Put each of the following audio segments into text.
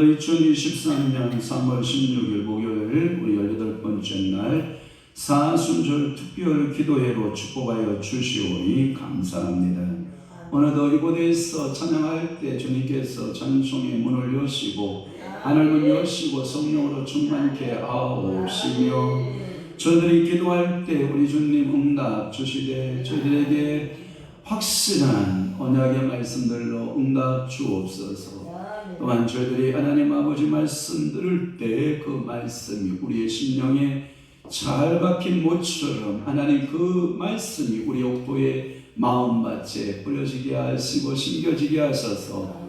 2023년 3월 16일 목요일 우리 18번째 날 사순절 특별 기도회로 축복하여 주시오니 감사합니다. 오늘도 이곳에서 찬양할 때 주님께서 찬송의 문을 여시고 하늘문 여시고 성령으로 충만케 하옵시며 저희들이 기도할 때 우리 주님 응답 주시되 저희들에게 확실한 언약의 말씀들로 응답 주옵소서. 또한 저희들이 하나님 아버지 말씀 들을 때 그 말씀이 우리의 심령에 잘 박힌 못처럼 하나님 그 말씀이 우리 욕도에 마음밭에 뿌려지게 하시고 심겨지게 하셔서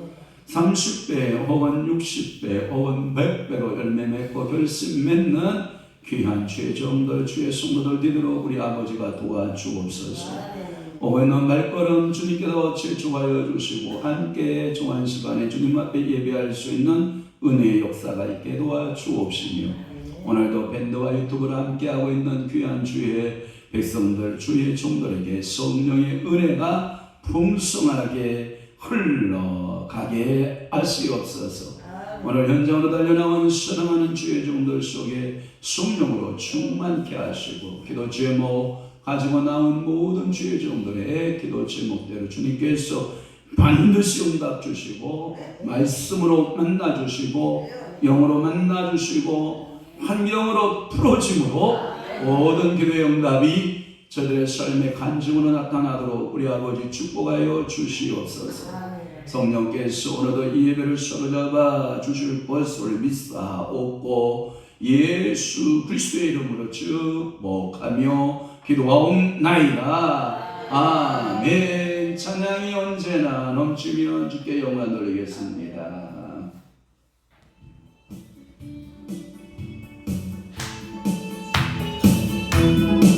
30배 혹은 60배 혹은 100배로 열매 맺고 결심 맺는 귀한 최종들 주의 성도들 되도록 우리 아버지가 도와주옵소서. 오해는 말걸음 주님께서 질주하여 주시고 함께 종한 시간에 주님 앞에 예배할 수 있는 은혜의 역사가 있게 도와주옵시며 오늘도 밴드와 유튜브를 함께하고 있는 귀한 주의 백성들 주의 종들에게 성령의 은혜가 풍성하게 흘러가게 하시옵소서. 오늘 현장으로 달려나온 사랑하는 주의 종들 속에 성령으로 충만케 하시고 기도 제목 가지고 나온 모든 주의 종들의 기도 제목대로 주님께서 반드시 응답 주시고 말씀으로 만나주시고 영으로 만나주시고 환경으로 풀어짐으로 모든 기도의 응답이 저들의 삶의 간증으로 나타나도록 우리 아버지 축복하여 주시옵소서. 성령께서 오늘도 이 예배를 사로잡아 주실 것을 믿사옵고 예수 그리스도의 이름으로 축복하며 기도하옵나이다. 아멘. 찬양이 언제나 넘치면 주께 영광 돌리겠습니다. Yeah.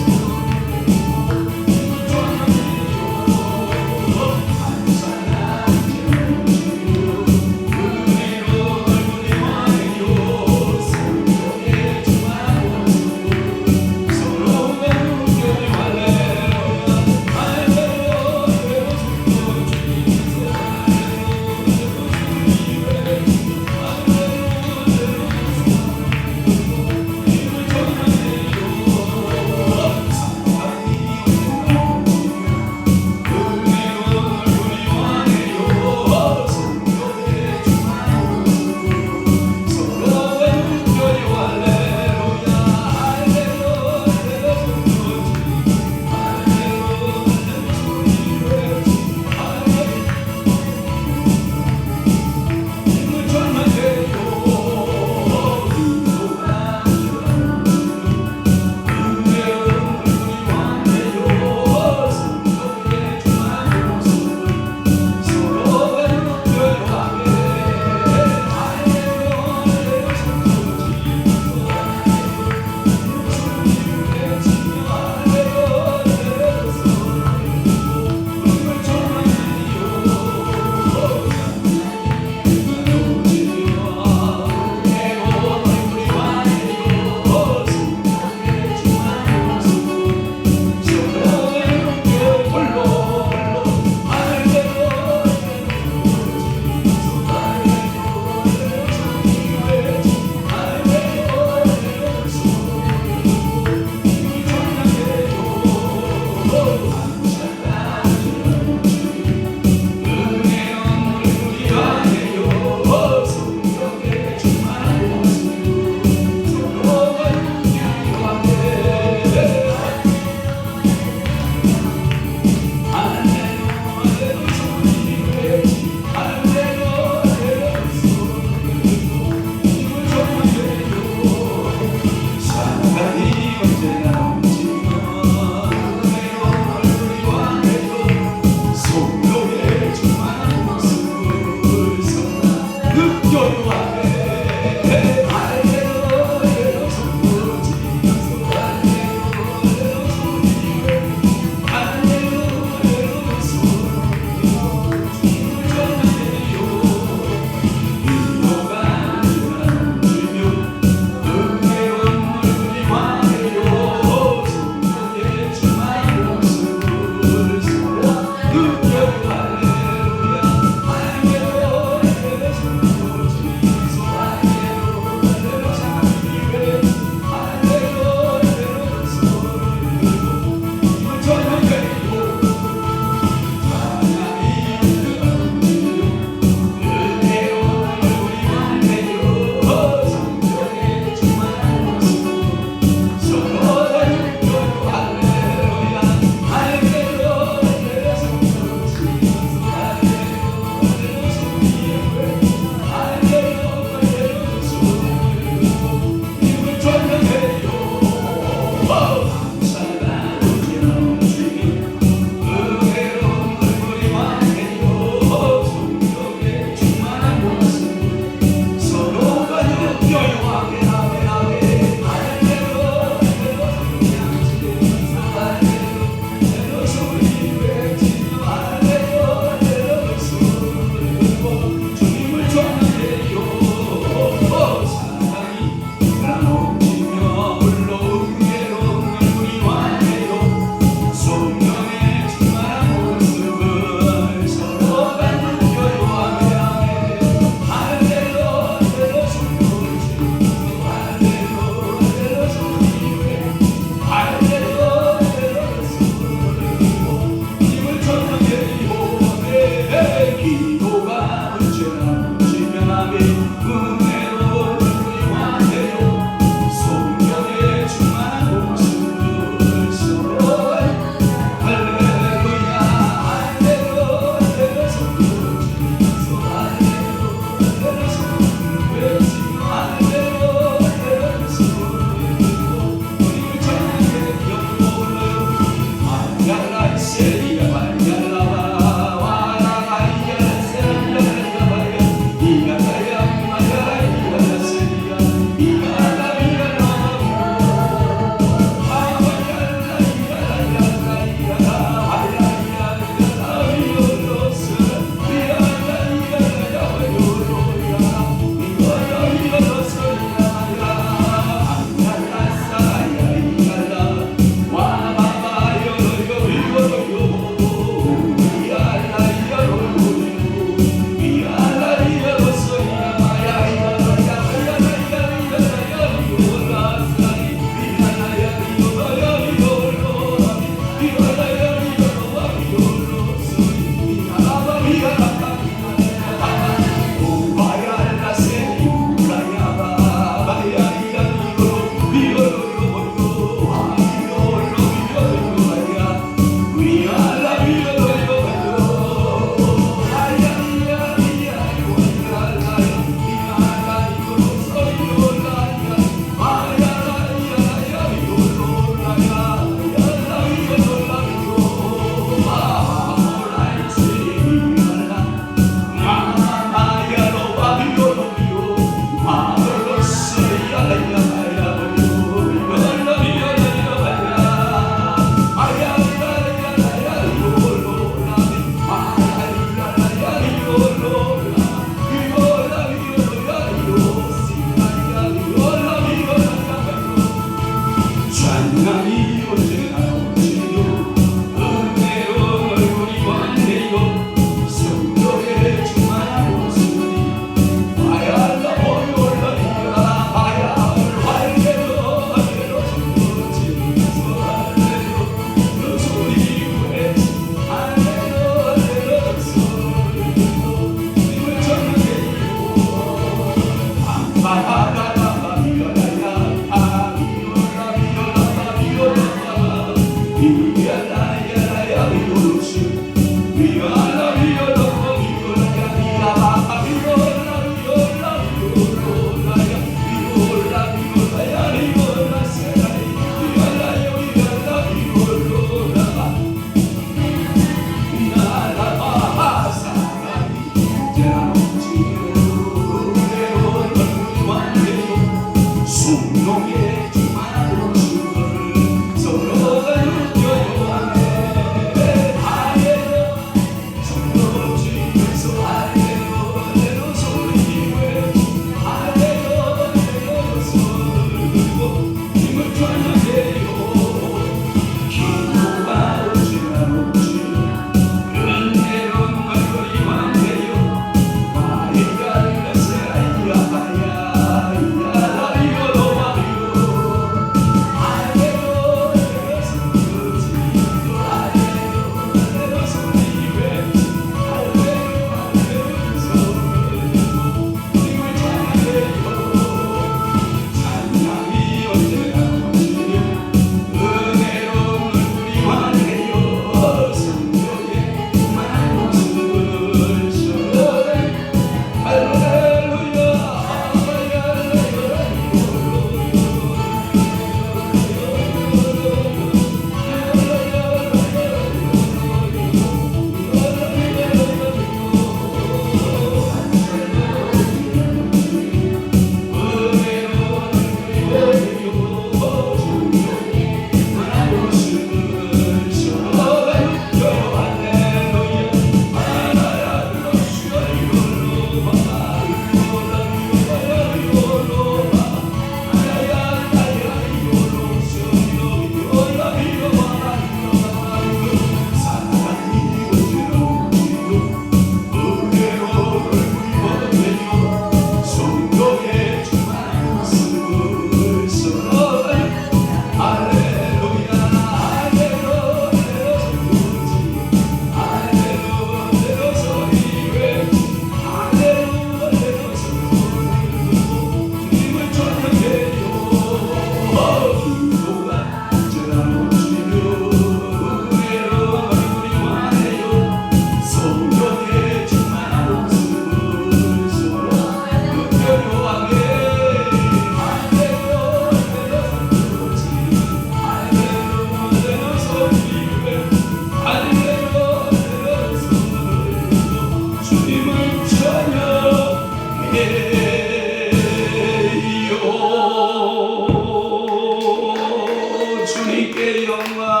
주님께 영광.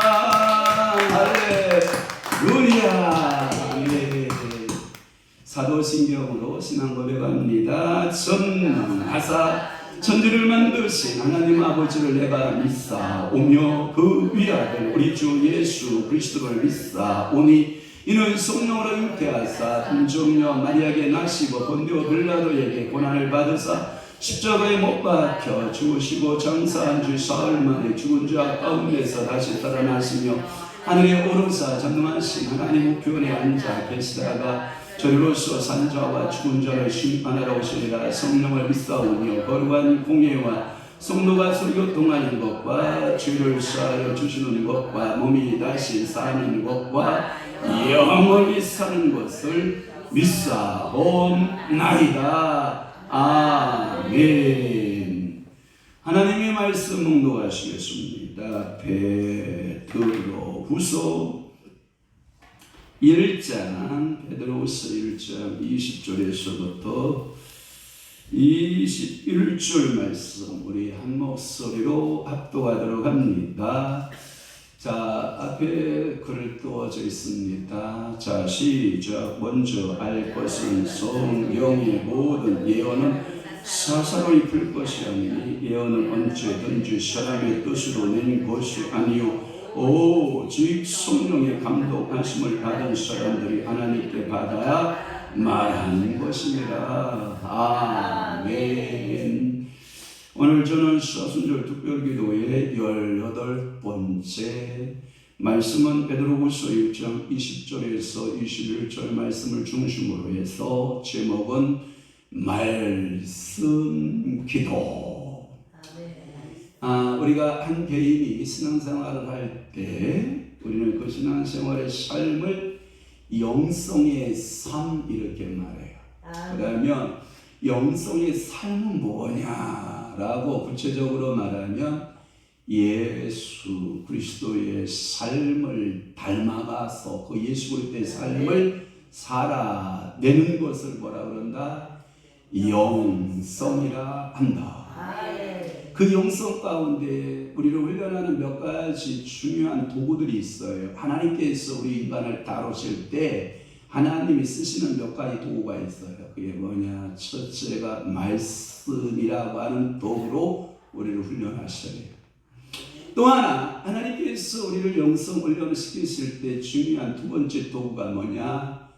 할렐루야. 네. 사도신경으로 신앙 고백합니다. 전하사 천지를 만드신 하나님 아버지를 내가 믿사오며 그 위아들 우리 주 예수 그리스도를 믿사오니 이는 성령으로 잉태하사 동정녀 마리아에게 나시고 본디오 빌라도에게 고난을 받으사 십자가에 못 박혀 죽으시고 장사한 주 사흘 만에 죽은 자 가운데서 다시 살아나시며 하늘에 오르사 전능하신 하나님 우편에 앉아 계시다가 저리로서 산자와 죽은 자를 심판하러 오시리라. 성령을 믿사오며 거룩한 공예와 성도가 설교통하는 것과 죄를 사하여 주시는 것과 몸이 다시 사는 것과 영원히 사는 것을 믿사옵나이다. 아멘. 하나님의 말씀 묵독하시겠습니다. 베드로후서 1장, 베드로후서 1장 20절에서부터 21절 말씀 우리 한 목소리로 합독하도록 합니다. 자, 앞에 글을 띄워져 있습니다. 자, 시작. 먼저 알 것은 성령의 모든 예언은 사사로이 풀 것이 아니니 예언은 언제든지 사람의 뜻으로 낸 것이 아니요 오직 성령의 감동하심을 받은 사람들이 하나님께 받아야 말하는 것이니라. 아멘. 오늘 저는 사순절 특별기도의 18번째 말씀은 베드로후서 1장 20절에서 21절 말씀을 중심으로 해서 제목은 말씀 기도. 우리가 한 개인이 신앙생활을 할 때 우리는 그 신앙생활의 삶을 영성의 삶 이렇게 말해요. 그러면 영성의 삶은 뭐냐라고 구체적으로 말하면 예수 그리스도의 삶을 닮아가서 그 예수 그리스도의 삶을 살아내는 것을 뭐라 그런다? 영성이라 한다. 그 영성 가운데 우리를 훈련하는 몇 가지 중요한 도구들이 있어요. 하나님께서 우리 인간을 다루실 때 하나님이 쓰시는 몇 가지 도구가 있어요. 그게 뭐냐? 첫째가 말씀이라고 하는 도구로 우리를 훈련하셔요. 또 하나, 하나님께서 우리를 영성 훈련을 시키실 때 중요한 두 번째 도구가 뭐냐?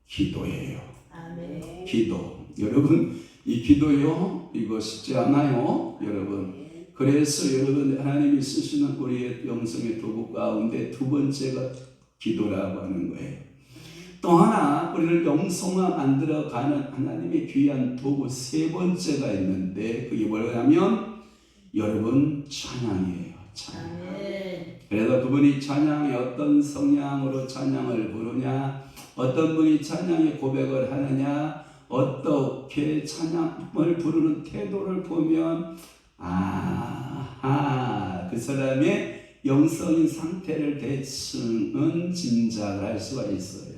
기도예요. 아멘. 기도. 여러분, 이 기도요, 이거 쉽지 않아요, 여러분. 그래서 여러분, 하나님이 쓰시는 우리의 영성의 도구 가운데 두 번째가 기도라고 하는 거예요. 또 하나, 우리를 영성화 만들어가는 하나님의 귀한 도구 세 번째가 있는데 그게 뭐냐면 여러분 찬양이에요. 찬양. 그래서 그분이 찬양의 어떤 성향으로 찬양을 부르냐, 어떤 분이 찬양의 고백을 하느냐, 어떻게 찬양을 부르는 태도를 보면 그 사람의 영성인 상태를 대충은 짐작을 할 수가 있어요.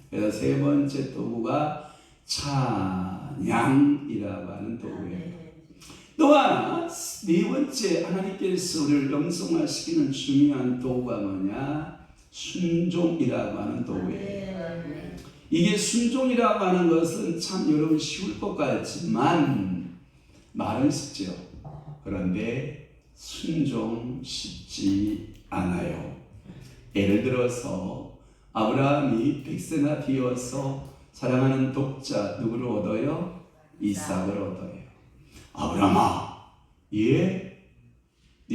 그래서 세 번째 도구가 찬양이라고 하는 도구예요. 또 하나, 네 번째 하나님께서 우리를 영성화시키는 중요한 도구가 뭐냐? 순종이라고 하는 도구예요. 이게 순종이라고 하는 것은 참 여러분 쉬울 것 같지만 말은 쉽죠. 그런데 순종 쉽지 않아요. 예를 들어서 아브라함이 100세나 되어서 사랑하는 독자 누구를 얻어요? 이삭을 얻어요. 아브라함아, 네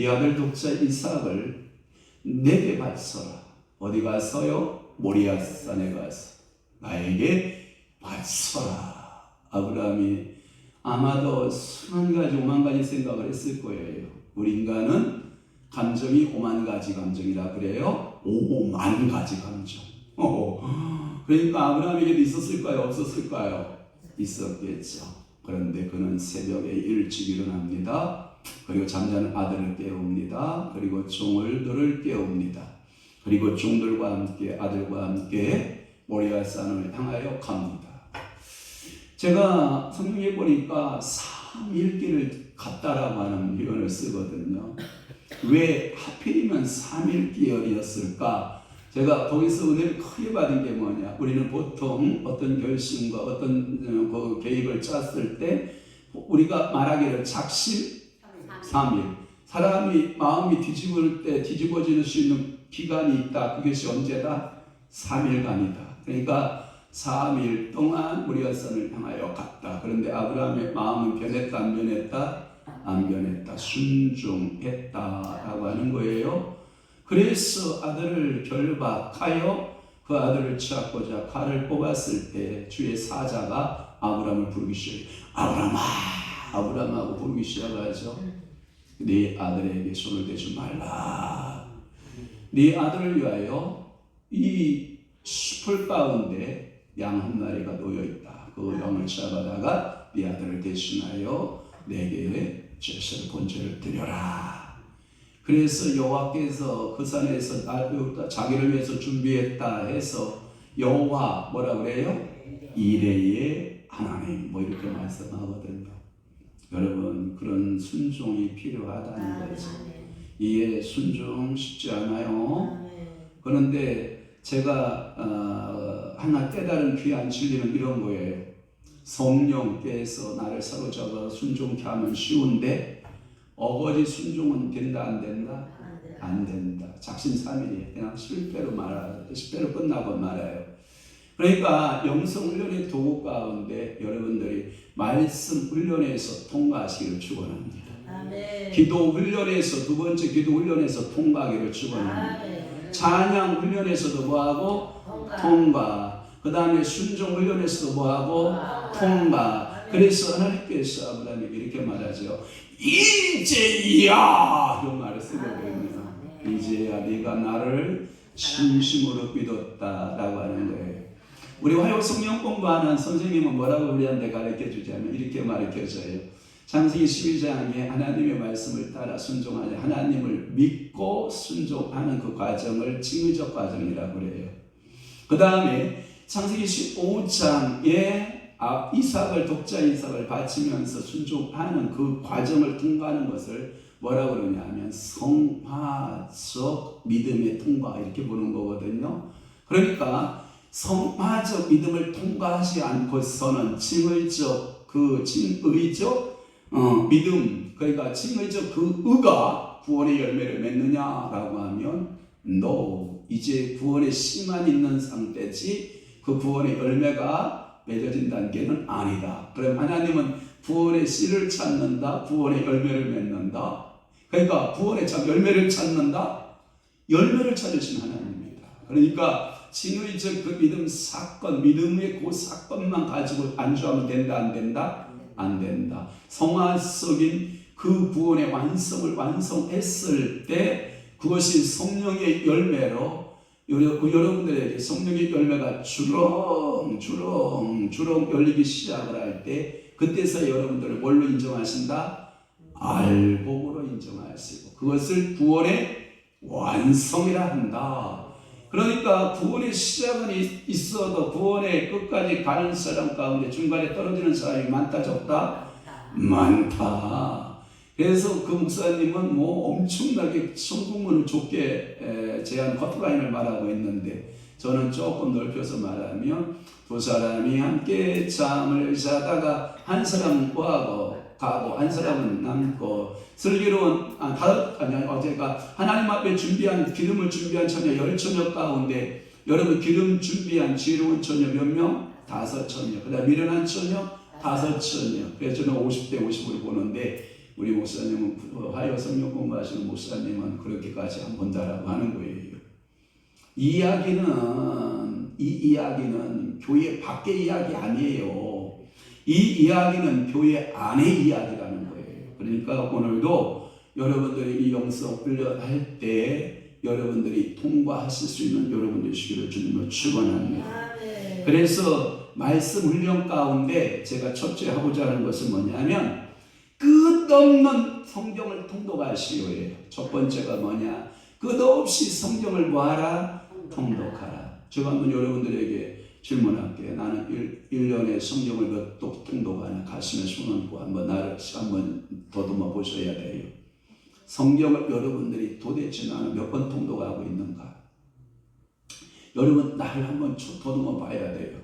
아들 독자 이삭을 내게 바쳐라. 어디 가서요? 모리아산에 가서 나에게 바쳐라. 아브라함이 아마도 수만 가지, 오만 가지 생각을 했을 거예요. 우리 인간은 감정이 5만 가지 감정이라 그래요. 5만 가지 감정. 그러니까 아브라함에게도 있었을까요? 없었을까요? 있었겠죠. 그런데 그는 새벽에 일찍 일어납니다. 그리고 잠자는 아들을 깨웁니다. 그리고 종들을 깨웁니다. 그리고 종들과 함께 아들과 함께 모리아산을 향하여 갑니다. 제가 성경에 보니까 삼일기를 갔다라고 하는 표현을 쓰거든요. 왜 하필이면 삼일기열이었을까? 제가 거기서 은혜를 크게 받은 게 뭐냐? 우리는 보통 어떤 결심과 어떤 그 계획을 짰을 때 우리가 말하기를 작심 삼일. 사람이 마음이 뒤집어질 수 있는 기간이 있다. 그것이 언제다? 3일간이다. 그러니까 3일 동안 우리가 선을 향하여 갔다. 그런데 아브라함의 마음은 변했다, 안 변했다? 안 변했다. 순종했다라고 하는 거예요. 그래서 아들을 결박하여 그 아들을 취하고자 칼을 뽑았을 때 주의 사자가 아브라함을 부르기 시작해요. 아브라함아, 아브라함하고 부르기 시작하죠. 네 아들에게 손을 대지 말라. 네 아들을 위하여 이 숲을 가운데 양 한 마리가 놓여 있다. 그 양을 잡아다가 네 아들을 대신하여 내게 제사를 번제를 드려라. 그래서 여호와께서 그 산에서 자기를 위해서 준비했다 해서 여호와 뭐라 그래요? 이레의 하나님 뭐 이렇게 말씀하거든요. 여러분 그런 순종이 필요하다는 거죠. 이에 순종 쉽지 않아요. 그런데 제가 하나 깨달은 귀한 진리는 이런 거예요. 성령께서 나를 사로잡아 순종케 하면 쉬운데 어거지 순종은 된다 안 된다? 안 된다. 작심삼일이에요. 그냥 실패로 말아요. 실패로 끝나고 말아요. 그러니까 영성 훈련의 도구 가운데 여러분들이 말씀 훈련에서 통과하시기를 축원합니다. 기도 훈련에서 두 번째 기도 훈련에서 통과하기를 축원합니다. 찬양 훈련에서도 뭐하고 통과. 그 다음에 순종 훈련에서도 뭐하고 통과. 그래서 하나님께서 아브라함에게 이렇게 말하죠. 이제야 이런 말을 쓰거든요. 이제야 네가 나를 진심으로 믿었다라고 하는 거예요. 우리 화요 성경 공부하는 선생님은 뭐라고 우리한테 가르쳐 주자면 이렇게 가르쳐줘요. 창세기 12장에 하나님의 말씀을 따라 순종하는 하나님을 믿고 순종하는 그 과정을 칭의적 과정이라고 그래요. 그 다음에 창세기 15장에 이삭을 독자 이삭을 바치면서 순종하는 그 과정을 통과하는 것을 뭐라고 그러냐면 성화적 믿음의 통과 이렇게 보는 거거든요. 그러니까 성화적 믿음을 통과하지 않고서는 칭의적 믿음 그러니까 칭의적 그 의가 구원의 열매를 맺느냐라고 하면 no 이제 구원의 씨만 있는 상태지 그 구원의 열매가 맺어진 단계는 아니다. 그럼 하나님은 구원의 씨를 찾는다, 구원의 열매를 맺는다. 그러니까 구원의 열매를 찾는다, 열매를 찾으신 하나님입니다. 그러니까 칭의적 그 믿음 사건, 믿음의 그 사건만 가지고 안주하면 된다, 안 된다? 안 된다. 성화적인 그 구원의 완성을 완성했을 때 그것이 성령의 열매로 여러분들에게 성령의 열매가 주렁 열리기 시작을 할 때 그때서 여러분들을 뭘로 인정하신다? 알복으로 인정하시고 그것을 구원의 완성이라 한다. 그러니까 구원의 시작은 있어도 구원의 끝까지 가는 사람 가운데 중간에 떨어지는 사람이 많다 적다? 많다. 그래서 그 목사님은 뭐 엄청나게 성공문을 좁게 제한 커트라인을 말하고 있는데 저는 조금 넓혀서 말하면 두 사람이 함께 잠을 자다가 한 사람은 가고 한 사람은 남고 슬기로운 어제가 하나님 앞에 준비한 기름을 준비한 처녀 10처녀 가운데 여러분 기름 준비한 지혜로운 처녀 몇 명? 5처녀. 그 다음 미련한 처녀 5처녀. 그래서 저는 50대 50으로 보는데 우리 목사님은 화요 성경 공부하시는 목사님은 그렇게까지 안 본다라고 하는 거예요. 이 이야기는 교회 밖의 이야기 아니에요. 이 이야기는 교회 안의 이야기라는 거예요. 그러니까 오늘도 여러분들이 이 영성 훈련할 때 여러분들이 통과하실 수 있는 여러분들 되시기를 주님을 축원합니다. 그래서 말씀 훈련 가운데 제가 첫째 하고자 하는 것은 뭐냐면 끝없는 성경을 통독하시오예요. 첫 번째가 뭐냐? 끝없이 성경을 뭐하라? 통독하라. 제가 한번 여러분들에게 질문할게. 나는 1년에 성경을 몇 독 통독하나? 가슴에 손 얹고 한번 더듬어 보셔야 돼요. 성경을 여러분들이 도대체 나는 몇 번 통독하고 있는가? 여러분 나를 한번 더듬어 봐야 돼요.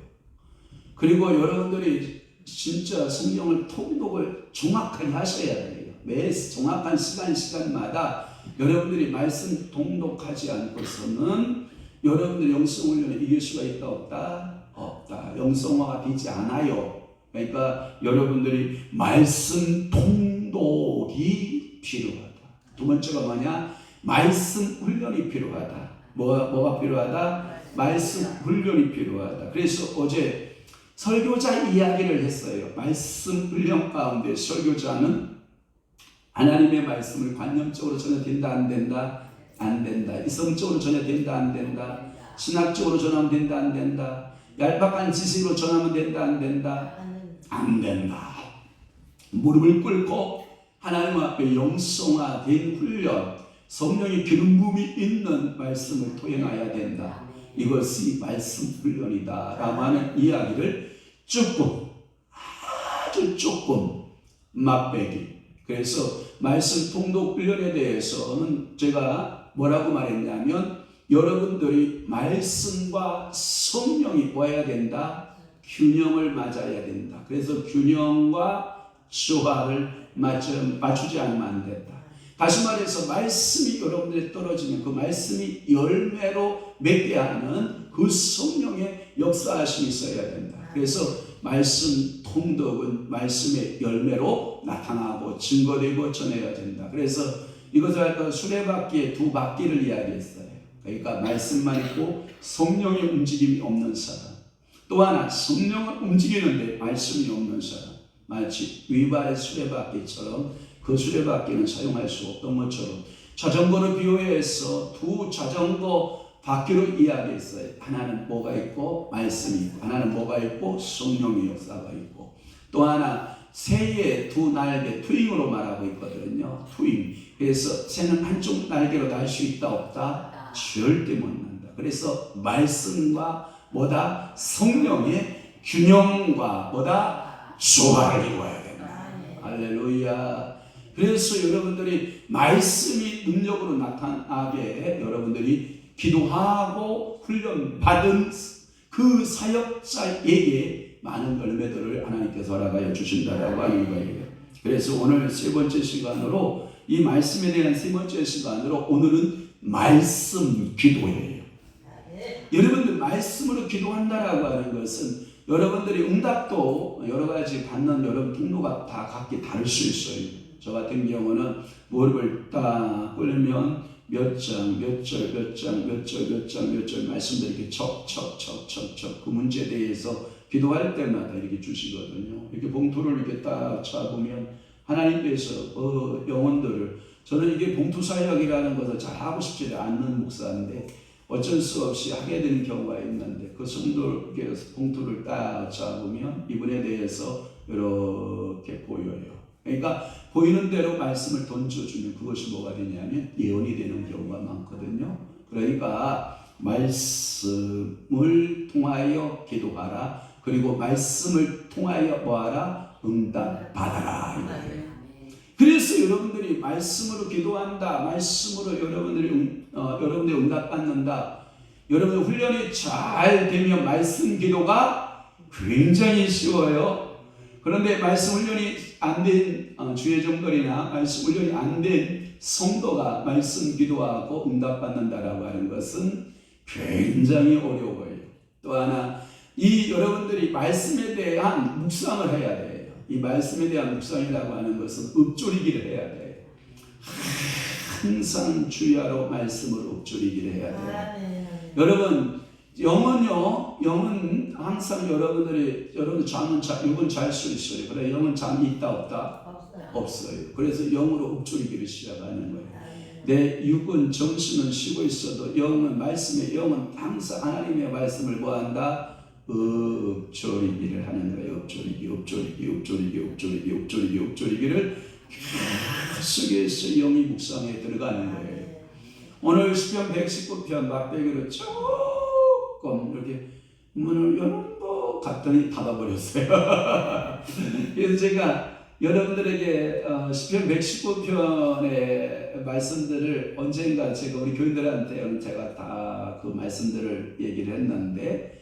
그리고 여러분들이 진짜 성경을 통독을 정확하게 하셔야 돼요. 매 정확한 시간마다 여러분들이 말씀 통독하지 않고서는 여러분들 영성훈련에 이길 수가 있다 없다? 없다. 영성화가 되지 않아요. 그러니까 여러분들이 말씀 통독이 필요하다. 두 번째가 뭐냐? 말씀 훈련이 필요하다. 뭐가 필요하다? 말씀 훈련이 필요하다. 그래서 어제 설교자 이야기를 했어요. 말씀 훈련 가운데 설교자는 하나님의 말씀을 관념적으로 전해된다 안 된다? 안 된다. 이성적으로 전해된다 안 된다? 신학적으로 전하면 된다 안 된다? 얄팍한 지식으로 전하면 된다 안 된다? 안 된다. 무릎을 꿇고 하나님 앞에 영성화된 훈련, 성령의 기름 부음이 있는 말씀을 토해놔야 된다. 이것이 말씀 훈련이다 라고 하는 이야기를 아주 조금 맛배기. 그래서 말씀 통독 훈련에 대해서는 제가 뭐라고 말했냐면 여러분들이 말씀과 성령이 와야 된다. 균형을 맞아야 된다. 그래서 균형과 조화를 맞추지 않으면 안 된다. 다시 말해서 말씀이 여러분들에 떨어지면 그 말씀이 열매로 맺게 하는 그 성령의 역사하심이 있어야 된다. 그래서 말씀 통독은 말씀의 열매로 나타나고 증거되고 전해야 된다. 그래서 이것을 수레바퀴의 두 바퀴를 이야기했어요. 그러니까 말씀만 있고 성령의 움직임이 없는 사람. 또 하나 성령은 움직이는데 말씀이 없는 사람. 마치 위발의 수레바퀴처럼 그 수레바퀴는 사용할 수 없던 것처럼 자전거를 비유해서 두 자전거 바퀴로 이야기했어요. 하나는 뭐가 있고 말씀이 있고, 하나는 뭐가 있고 성령의 역사가 있고, 또 하나 새의 두 날개 트윙으로 말하고 있거든요. 트윙. 그래서 새는 한쪽 날개로 날 수 있다 없다? 절대 못 난다. 그래서 말씀과 뭐다? 성령의 균형과 뭐다? 조화를 이루어야 된다. 할렐루야. 그래서 여러분들이 말씀이 능력으로 나타나게 여러분들이 기도하고 훈련받은 그 사역자에게 많은 열매들을 하나님께서 허락하여 주신다라고 하는 거예요. 그래서 오늘 세 번째 시간으로 이 말씀에 대한 세 번째 시간으로 오늘은 말씀 기도예요. 여러분들 말씀으로 기도한다라고 하는 것은 여러분들이 응답도 여러 가지 받는 여러분 통로가 다 각기 다를 수 있어요. 저 같은 경우는 무릎을 딱 꿇으면 몇 장 말씀들 이렇게 척 그 문제에 대해서 기도할 때마다 이렇게 주시거든요. 이렇게 봉투를 이렇게 딱 잡으면 하나님께서 영혼들을, 저는 이게 봉투 사역이라는 것을 잘 하고 싶지 않는 목사인데 어쩔 수 없이 하게 되는 경우가 있는데 그 성도께서 봉투를 딱 잡으면 이분에 대해서 이렇게 보여요. 그러니까 보이는 대로 말씀을 던져주면 그것이 뭐가 되냐면 예언이 되는 경우가 많거든요. 그러니까 말씀을 통하여 기도하라. 그리고 말씀을 통하여 뭐하라? 응답 받아라. 그래서 여러분들이 말씀으로 기도한다. 말씀으로 여러분들이 여러분들이 응답 받는다. 여러분들 훈련이 잘 되면 말씀 기도가 굉장히 쉬워요. 그런데 말씀 훈련이 안 된 주의 종들이나 말씀 훈련이 안 된 성도가 말씀 기도하고 응답받는다라고 하는 것은 굉장히 어려워요. 또 하나 이 여러분들이 말씀에 대한 묵상을 해야 돼요. 이 말씀에 대한 묵상이라고 하는 것은 읊조리기를 해야 돼요. 항상 주야로 말씀을 읊조리기를 해야 돼요. 여러분 영은 항상 여러분들 잠은 육은 잘 수 있어요. 그래 영은 잠이 있다 없다? 없어요. 그래서 영으로 읊조리기를 시작하는 거예요. 내 육은 정신은 쉬고 있어도 영은 말씀의 영은 항상 하나님의 말씀을 뭐한다? 읊조리기를 하는 거예요. 읊조리기를 계속해서 영이 묵상에 들어가는 거예요. 오늘 시편 119편 막대기로 조금 이렇게 문을 여는 거 갔더니 닫아버렸어요. 그래서 제가 여러분들에게 시편 119편의 말씀들을 언젠가 제가 우리 교인들한테 제가 다 그 말씀들을 얘기를 했는데,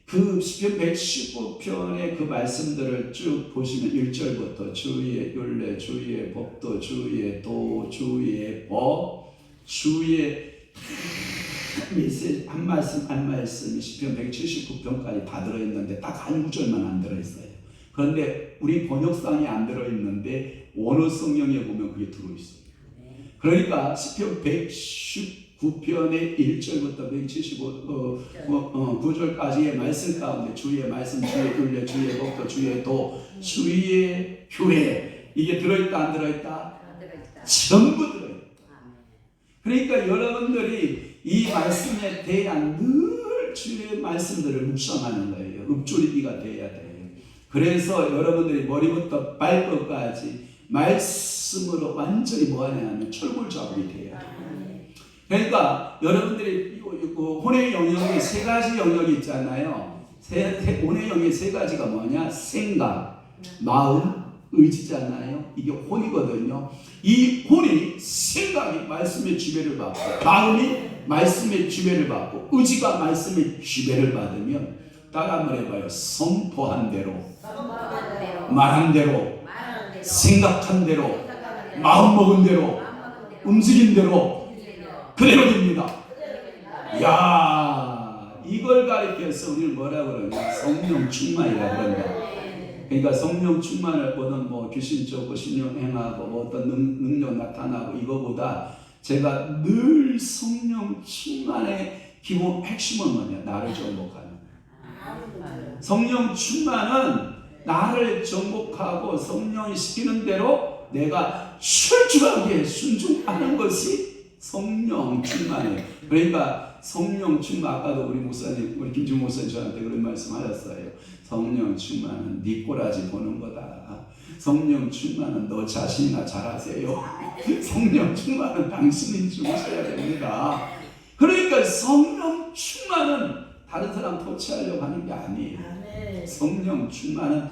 그 시편 119편의 그 말씀들을 쭉 보시면 1절부터 주의 율례, 주의 법도, 주의 도, 주의 법, 주의 한 말씀 한 말씀이 시편 179편까지 다 들어있는데 딱 한 구절만 안 들어있어요. 그런데 우리 번역상에 안 들어있는데 원어 성경에 보면 그게 들어있어요. 그러니까 시편 119편의 1절부터 179절까지의 말씀 가운데 주의 말씀, 주의 율례, 주의 법도, 주의 도, 주의 규례, 이게 들어있다 안 들어있다? 전부 들어있다. 그러니까 여러분들이 이 말씀에 대한 늘 주의 말씀들을 묵상하는 거예요. 읊조리기가 돼야 돼요. 그래서 여러분들이 머리부터 발끝까지 말씀으로 완전히 뭐하냐면 철골자국이 돼야 돼요. 그러니까 여러분들이 혼의 영역이 세 가지 영역이 있잖아요. 혼의 영역이 세 가지가 뭐냐? 생각, 마음, 의지잖아요. 이게 혼이거든요. 이 혼이 생각이 말씀의 지배를 받고, 마음이 말씀의 지배를 받고, 의지가 말씀의 지배를 받으면 따라 한번 해봐요. 선포한 대로, 말한 대로, 생각한 대로, 마음 먹은 대로, 움직인 대로 그대로 됩니다. 야, 이걸 가리켜서 우리는 뭐라 그러냐? 성령 충만이라 그런다. 그러니까 성령 충만을 보는 뭐 귀신 쫓고 신령 행하고 뭐 어떤 능력 나타나고 이거보다 제가 늘 성령 충만의 기본 핵심은 뭐냐? 나를 정복하는. 성령 충만은 나를 정복하고 성령이 시키는 대로 내가 철저하게 순종하는 것이 성령 충만이에요. 그러니까 성령 충만, 아까도 우리 목사님, 우리 김준 목사님 저한테 그런 말씀하셨어요. 성령 충만은 네 꼬라지 보는 거다. 성령 충만은 너 자신이나 잘하세요. 성령 충만은 당신이 죽으셔야 됩니다. 그러니까 성령 충만은 다른 사람 터치하려고 하는 게 아니에요. 성령 충만은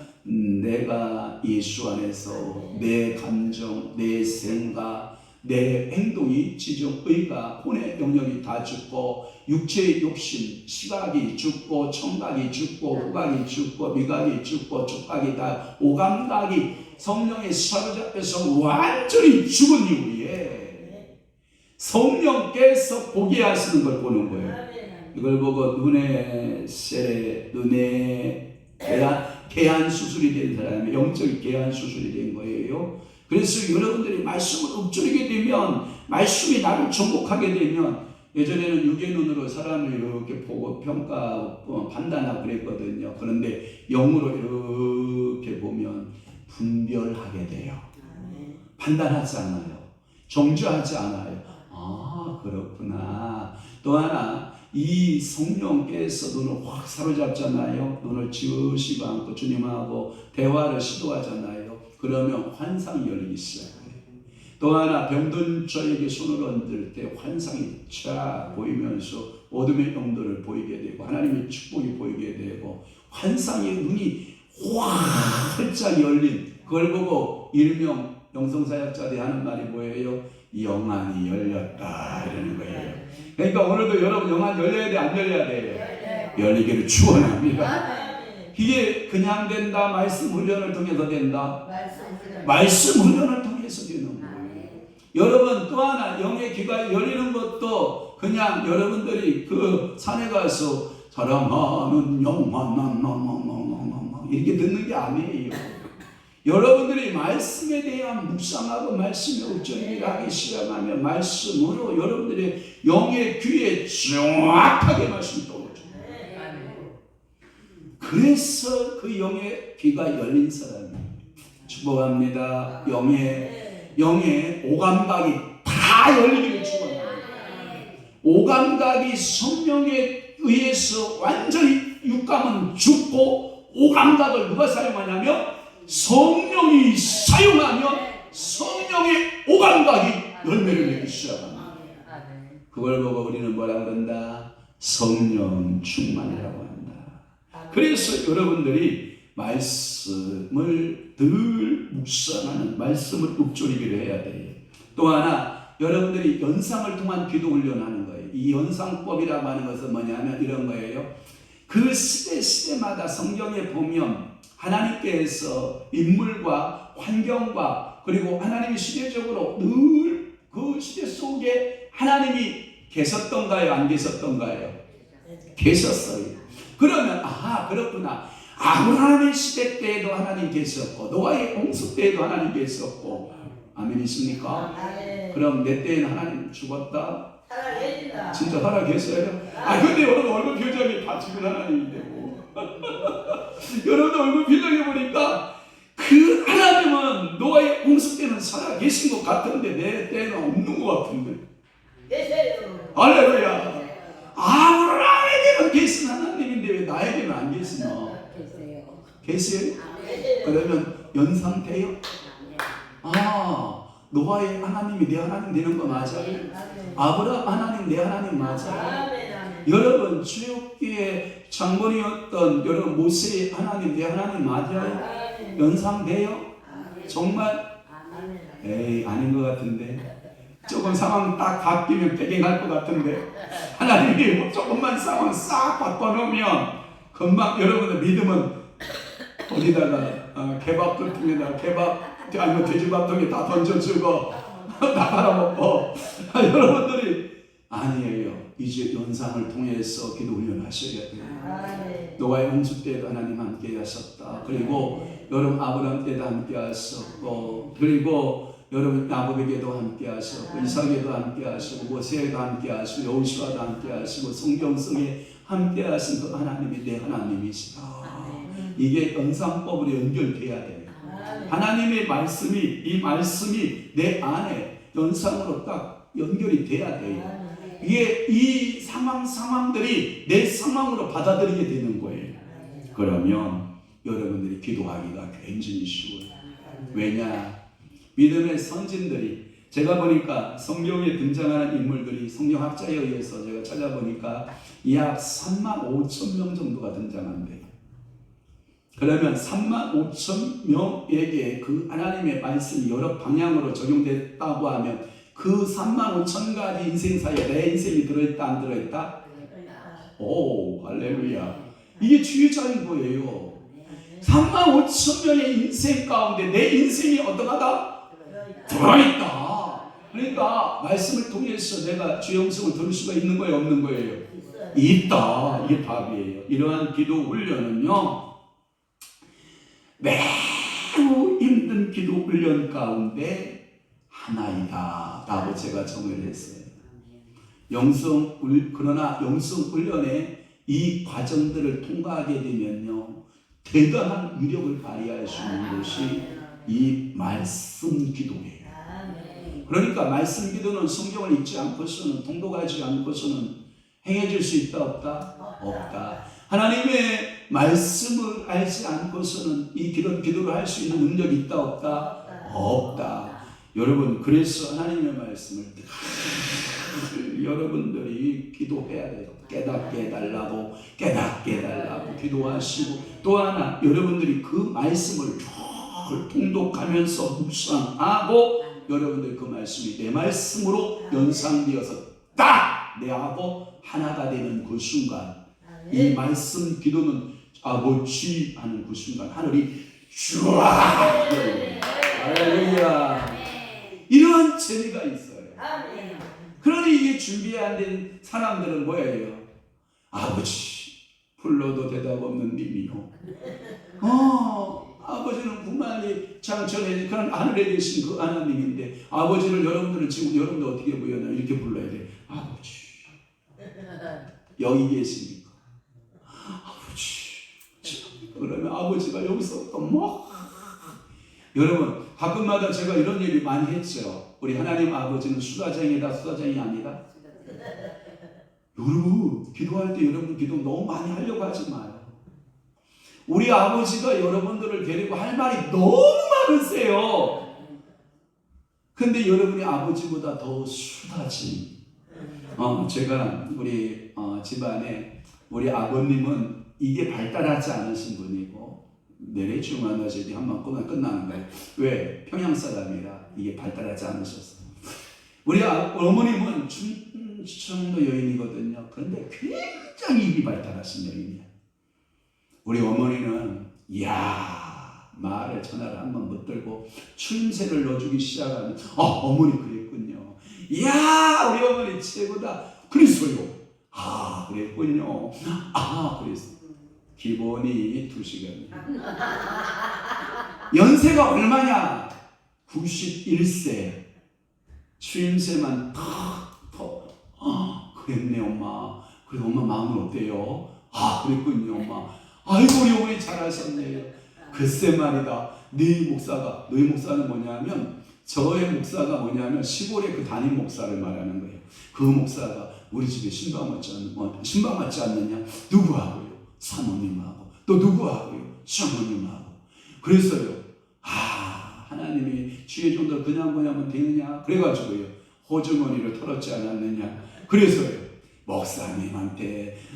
내가 예수 안에서 내 감정, 내 생각, 내 행동이 지정, 의가, 혼의 영역이 다 죽고, 육체의 욕심, 시각이 죽고, 청각이 죽고, 후각이 죽고, 미각이 죽고, 촉각이 다, 오감각이 성령에 사로잡혀서 완전히 죽은 이후에 성령께서 보게 하시는 걸 보는 거예요. 이걸 보고 눈에 세례, 눈에 개안 수술이 된 사람이 영적 개안 수술이 된 거예요. 그래서 여러분들이 말씀을 읊조리게 되면, 말씀이 나를 정복하게 되면, 예전에는 육의 눈으로 사람을 이렇게 보고 평가하고 판단하고 그랬거든요. 그런데 영으로 이렇게 보면 분별하게 돼요. 판단하지 않아요. 정죄하지 않아요. 아, 그렇구나. 또 하나, 이 성령께서 눈을 확 사로잡잖아요. 눈을 지으시고 않고 주님하고 대화를 시도하잖아요. 그러면 환상이 열리기 시작해요. 또 하나, 병든 자에게 손을 얹을 때 환상이 쫙 보이면서 어둠의 영도를 보이게 되고 하나님의 축복이 보이게 되고 환상의 눈이 활짝 열린, 그걸 보고 일명 영성사역자들이 하는 말이 뭐예요? 영안이 열렸다 이러는 거예요. 그러니까 오늘도 여러분 영안 열려야 돼, 안 열려야 돼? 열리기를 축원합니다. 이게 그냥 된다, 말씀 훈련을 통해서 된다? 말씀 훈련을 통해서 되는 거예요. 여러분 또 하나, 영의 귀가 열리는 것도 그냥 여러분들이 그 산에 가서 사랑하는 영만 이렇게 듣는 게 아니에요. 여러분들이 말씀에 대한 묵상하고 말씀의 읊조리기를 하기 시작하면 말씀으로 여러분들의 영의 귀에 정확하게 말씀이 떠오르죠. 그래서 그 영의 귀가 열린 사람이 축복합니다. 영의 오감각이 다 열리기를 축복합니다. 오감각이 성령에 의해서 완전히 육감은 죽고, 오감각을 누가 사용하냐면 성령이 사용하면 성령의 오감각이 열매를 내기 시작합니다. 그걸 보고 우리는 뭐라 그런다? 성령 충만이라고 한다. 그래서 여러분들이 말씀을 늘 묵상하는, 말씀을 읊조리기를 해야 돼요. 또 하나, 여러분들이 연상을 통한 기도 훈련하는 거예요. 이 연상법이라고 하는 것은 뭐냐면 이런 거예요. 그 시대마다 성경에 보면 하나님께서 인물과 환경과 그리고 하나님이 시대적으로 늘 그 시대 속에 하나님이 계셨던가요? 안 계셨던가요? 계셨어요. 그러면 그렇구나. 아브라함의 시대 때에도 하나님 계셨고 노아의 홍수 때에도 하나님 계셨고, 아멘이십니까? 그럼 내 때에는 하나님 죽었다? 진짜 살아계셔요? 근데 여러분 얼굴 표정이 다 죽은 하나님인데 뭐. 여러분 얼굴 표정이 보니까 그 하나님은 노아의 홍수 때는 살아계신 것 같은데 내 때는 없는 것 같은데. 할렐루야. 아브라함에게는 계신 하나님인데 왜 나에게는 안 계시나? 계세요? 그러면 연상돼요? 노아의 하나님이 내 하나님 되는 거 맞아요? 아브라함 하나님 내 하나님 맞아요? 여러분 출애굽기의 장본이었던 여러분 모세의 하나님 내 하나님 맞아요? 연상돼요? 정말? 에이 아닌 것 같은데. 조금 상황 딱 바뀌면 배경할 것 같은데, 하나님이 조금만 상황 싹 바꿔놓으면 금방 여러분의 믿음은 어디다가 개밥 끓통에다가 아니면 돼지밥통에 다 던져주고 다 팔아먹고. 여러분들이 아니에요. 이제 연상을 통해서 기도 훈련하셔야 돼요. 노아의 홍수 때도 하나님 함께 하셨다. 그리고 여러분 아브라함 때도 함께 하셨고, 그리고 여러분 야곱에게도 함께 하셨고, 이삭에도 함께 하시고, 모세에도 함께 하시고, 여호수아도 함께 하시고, 성경 속에 함께 하신 그 하나님이 내 하나님이시다. 이게 연상법으로 연결돼야 돼요. 하나님의 말씀이, 이 말씀이 내 안에 연상으로 딱 연결이 돼야 돼요. 이게 이 상황들이 내 상황으로 받아들이게 되는 거예요. 그러면 여러분들이 기도하기가 굉장히 쉬워요. 왜냐? 믿음의 선진들이, 제가 보니까 성경에 등장하는 인물들이 성경학자에 의해서 제가 찾아보니까 약 35,000명 정도가 등장한대요. 그러면 35,000명에게 그 하나님의 말씀이 여러 방향으로 적용됐다고 하면 그 35,000가지 인생사에 내 인생이 들어있다 안 들어있다? 오 할렐루야. 이게 주의자인 거예요. 35,000명의 인생 가운데 내 인생이 어떠하다? 들어있다. 그러니까 말씀을 통해서 내가 주의 음성을 들을 수가 있는 거예요? 없는 거예요? 있다. 이게 답이에요. 이러한 기도 훈련은요, 매우 힘든 기도 훈련 가운데 하나이다 라고 제가 정의를 했어요. 그러나 영성 훈련의 이 과정들을 통과하게 되면요, 대단한 위력을 발휘할 수 있는 것이 이 말씀 기도예요. 그러니까 말씀 기도는 성경을 읽지 않고서는, 통독하지 않고서는 행해질 수 있다 없다? 없다. 하나님의 말씀을 알지 않고서는 이 기도를 할 수 있는 능력이 있다 없다? 없다. 여러분 그래서 하나님의 말씀을 여러분들이 기도해야 돼요. 깨닫게 해달라고 기도하시고, 또 하나 여러분들이 그 말씀을 쭉 통독하면서 묵상하고, 여러분들 그 말씀이 내 말씀으로 연상되어서 딱 내하고 하나가 되는 그 순간, 이 말씀 기도는 아버지 하는 그 순간 하늘이 쫙 할렐루야. 이런 재미가 있어요. 그러니 이게 준비 안 된 사람들은 뭐예요? 아버지 불러도 대답 없는 님이요. 아버지는 구만이 장천에 그런 하늘에 계신 그 하나님인데, 아버지를 여러분들은 지금 여러분들 어떻게 보여요? 이렇게 불러야 돼. 아버지 여기 계십니까? 아버지. 그러면 아버지가 여기서부터 여러분 가끔마다 제가 이런 얘기 많이 했죠. 우리 하나님 아버지는 수다쟁이다, 수다쟁이 아니다. 여러분 기도할 때 여러분 기도 너무 많이 하려고 하지 마요. 우리 아버지가 여러분들을 데리고 할 말이 너무 많으세요. 근데 여러분이 아버지보다 더 수다쟁이. 제가 우리 집안에 우리 아버님은 이게 발달하지 않으신 분이고 내래 중환자실이 한번 끝나는 거예요. 왜? 평양 사람이라 이게 발달하지 않으셨어요. 우리 어머님은 충청도 여인이거든요. 그런데 굉장히 입이 발달하신 여인이야. 우리 어머니는 말을 전화를 한번 못 들고 추임새를 넣어주기 시작하면 어머니 그랬군요. 우리 어머니 최고다. 그랬어요. 그랬군요. 그랬어. 기본이 2시간이에요. 연세가 얼마냐? 91세. 추임새만 그랬네 엄마. 그래 엄마 마음은 어때요? 그랬군요 엄마. 아이고 우리 어머니 잘하셨네요. 글쎄 말이다. 너희 목사는 뭐냐면 저의 목사가 뭐냐면 시골의 그 담임 목사를 말하는 거예요. 그 목사가 우리 집에 신방 맞지 않느냐? 누구하고요? 사모님하고. 또 누구하고요? 시어머님하고. 그랬어요. 하나님이 주의 종들 그냥 보내면 되느냐? 그래가지고요. 호주머니를 털었지 않았느냐? 그래서요.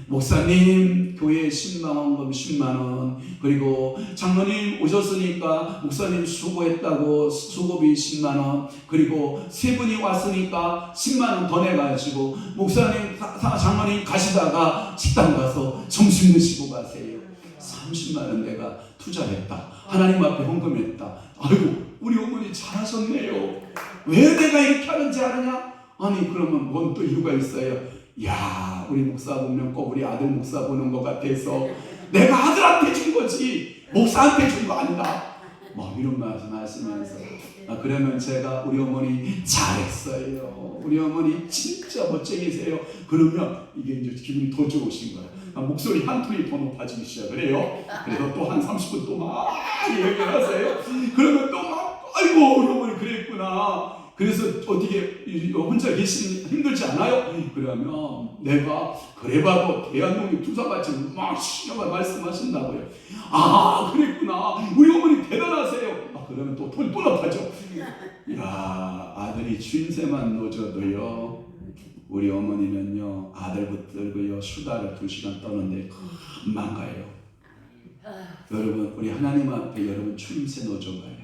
목사님 교회 신방원금 10만원, 그리고 장로님 오셨으니까 목사님 수고했다고 수고비 10만원, 그리고 세 분이 왔으니까 10만원 더 내가지고 목사님 장로님 가시다가 식당 가서 점심 드시고 가세요. 30만원 내가 투자했다. 하나님 앞에 헌금했다. 아이고 우리 어머니 잘하셨네요. 왜 내가 이렇게 하는지 아느냐? 그러면 뭔 또 이유가 있어요. 우리 목사 보면 꼭 우리 아들 목사 보는 것 같아서 내가 아들한테 준 거지 목사한테 준 거 아니다. 이런 말씀 하시면서 그러면 제가 우리 어머니 잘했어요. 우리 어머니 진짜 멋쟁이세요. 그러면 이게 이제 기분이 더 좋으신 거예요. 목소리 한 톤이 더 높아지기 시작을 해요. 그래서 또 한 30분 동안 얘기를 하세요. 그러면 또 아이고 우리 어머니 그랬구나. 그래서 어떻게 혼자 계시니 힘들지 않아요? 그러면 내가 그래봐도 대한민국 투사같이 막 신경을 말씀하신다고요. 그랬구나. 우리 어머니 대단하세요. 그러면 또 톤이 또 높아져. 아들이 추임새만 놓쳐도요. 우리 어머니는요 아들 붙들고요 수다를 2시간 떠는데 금방 가요. 여러분 우리 하나님 앞에 여러분 추임새 놓쳐봐요.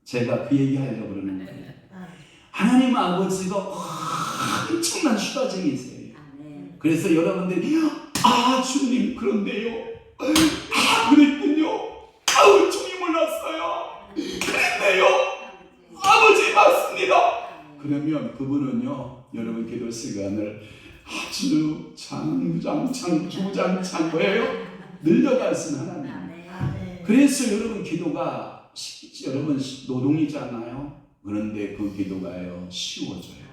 제가 그 얘기 하려고 그러는 거예요. 하나님 아버지가 엄청난 수다쟁이세요. 그래서 여러분들이 주님 그런데요. 그랬군요. 주님 몰랐어요. 그랬네요. 아버지 맞습니다. 그러면 그분은요 여러분 기도 시간을 아주 주장창 거예요. 늘려가신 하나님. 그래서 여러분 기도가 여러분 노동이잖아요. 그런데 그 기도가요 쉬워져요.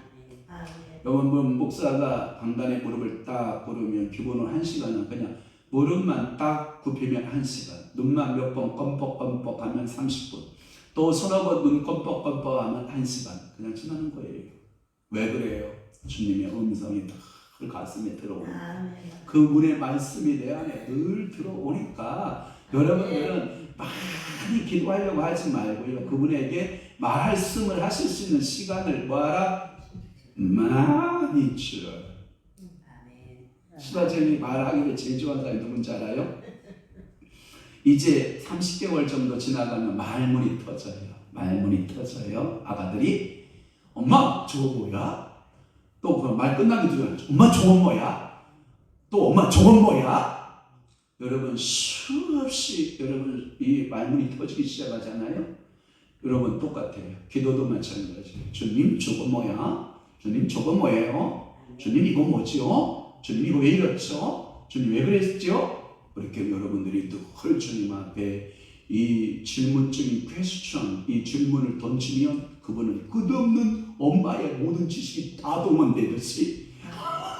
여러분 목사가 강단에 무릎을 딱 꿇으면 기본으로 1시간은 그냥 무릎만 딱 굽히면 1시간, 눈만 몇 번 껌뻑껌뻑 하면 30분, 또 서너 번 눈 껌뻑껌뻑 하면 1시간 그냥 지나는 거예요. 왜 그래요? 주님의 음성이 늘 가슴에 들어오니까 그 문의 말씀이 내 안에 늘 들어오니까 여러분들은 많이 기도하려고 하지 말고요. 그분에게 말씀을 하실 수 있는 시간을 뭐하라? 많이 주어요. 수다쟁이 말하기를 제일 좋아하는 사람이 누군지 알아요? 이제 30개월 정도 지나가면 말문이 터져요. 아가들이 엄마 저거 뭐야? 또 그 말 끝나기 전에 엄마 저건 뭐야? 또 엄마 저건 뭐야? 여러분 수없이 여러분 이 말문이 터지기 시작하잖아요. 여러분 똑같아요. 기도도 마찬가지예요. 주님 저거 뭐야? 주님 저거 뭐예요? 주님 이거 뭐지요? 주님 이거 왜 이렇죠? 주님 왜 그랬죠? 그렇게 여러분들이 늘 주님 앞에 이 질문적인 퀘스천, 이 질문을 던지면 그분은 끝없는 엄마의 모든 지식이 다 동원되듯이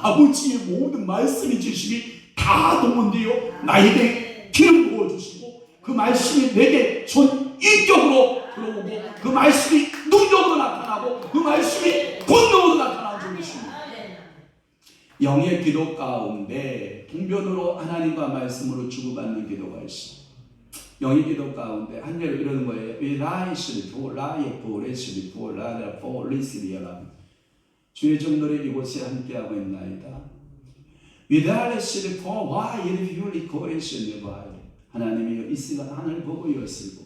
아버지의 모든 말씀의 지식이 다 동원되어 나에게 기름 부어주시고 그 말씀이 내게 전인격으로 들어오고 그 말씀이 능력으로 나타나고 그 말씀이 본능으로 나타나는 것입니다. 영의 기도 가운데 통변으로 하나님과 말씀으로 주고받는 기도가 있습니다. 영의 기도 가운데 한 예로 이러는 거예요. 주의 종들이 이곳에 함께하고 있나이다. 위대할 시리포 와 예리비올리 코레시네 봐. 하나님이여 이 시간 하늘 보고 여시고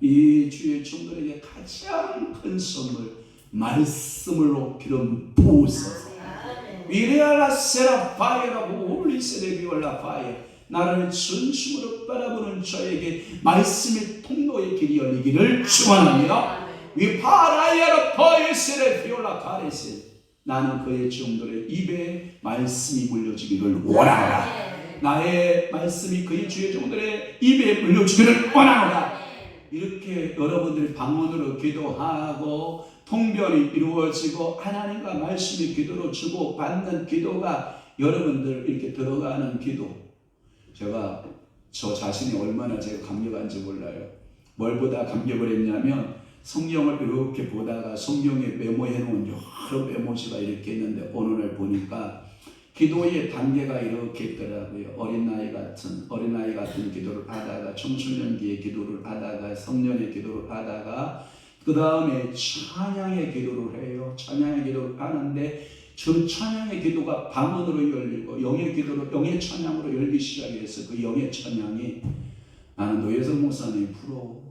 이 주의 종들에게 가장 큰 선물 말씀으로 기름 부으소서. 위대할 세라파이라고 올리세레비 올라파이 나를 진심으로 바라보는 저에게 말씀의 통로의 길이 열리기를 축원합니다. 위파라이아라 파이세레비 올라카레세 나는 그의 종들의 입에 말씀이 물려지기를 원하노라. 나의 말씀이 그의 주의 종들의 입에 물려지기를 원하노라. 이렇게 여러분들이 방언으로 기도하고 통변이 이루어지고 하나님과 말씀의 기도로 주고 받는 기도가 여러분들 이렇게 들어가는 기도. 제가 저 자신이 얼마나 제가 감격한지 몰라요. 뭘 보다 감격을 했냐면 성경을 이렇게 보다가 성경에 메모해 놓은 여러 메모지가 이렇게 있는데 어느 날 보니까 기도의 단계가 이렇게 있더라고요. 어린아이 같은 기도를 하다가 청소년기의 기도를 하다가 성년의 기도를 하다가 그 다음에 찬양의 기도를 해요. 찬양의 기도를 하는데 저 찬양의 기도가 방언으로 열리고 영의 찬양으로 열기 시작해서 그 영의 찬양이 나는 노예성 목사님 부러워.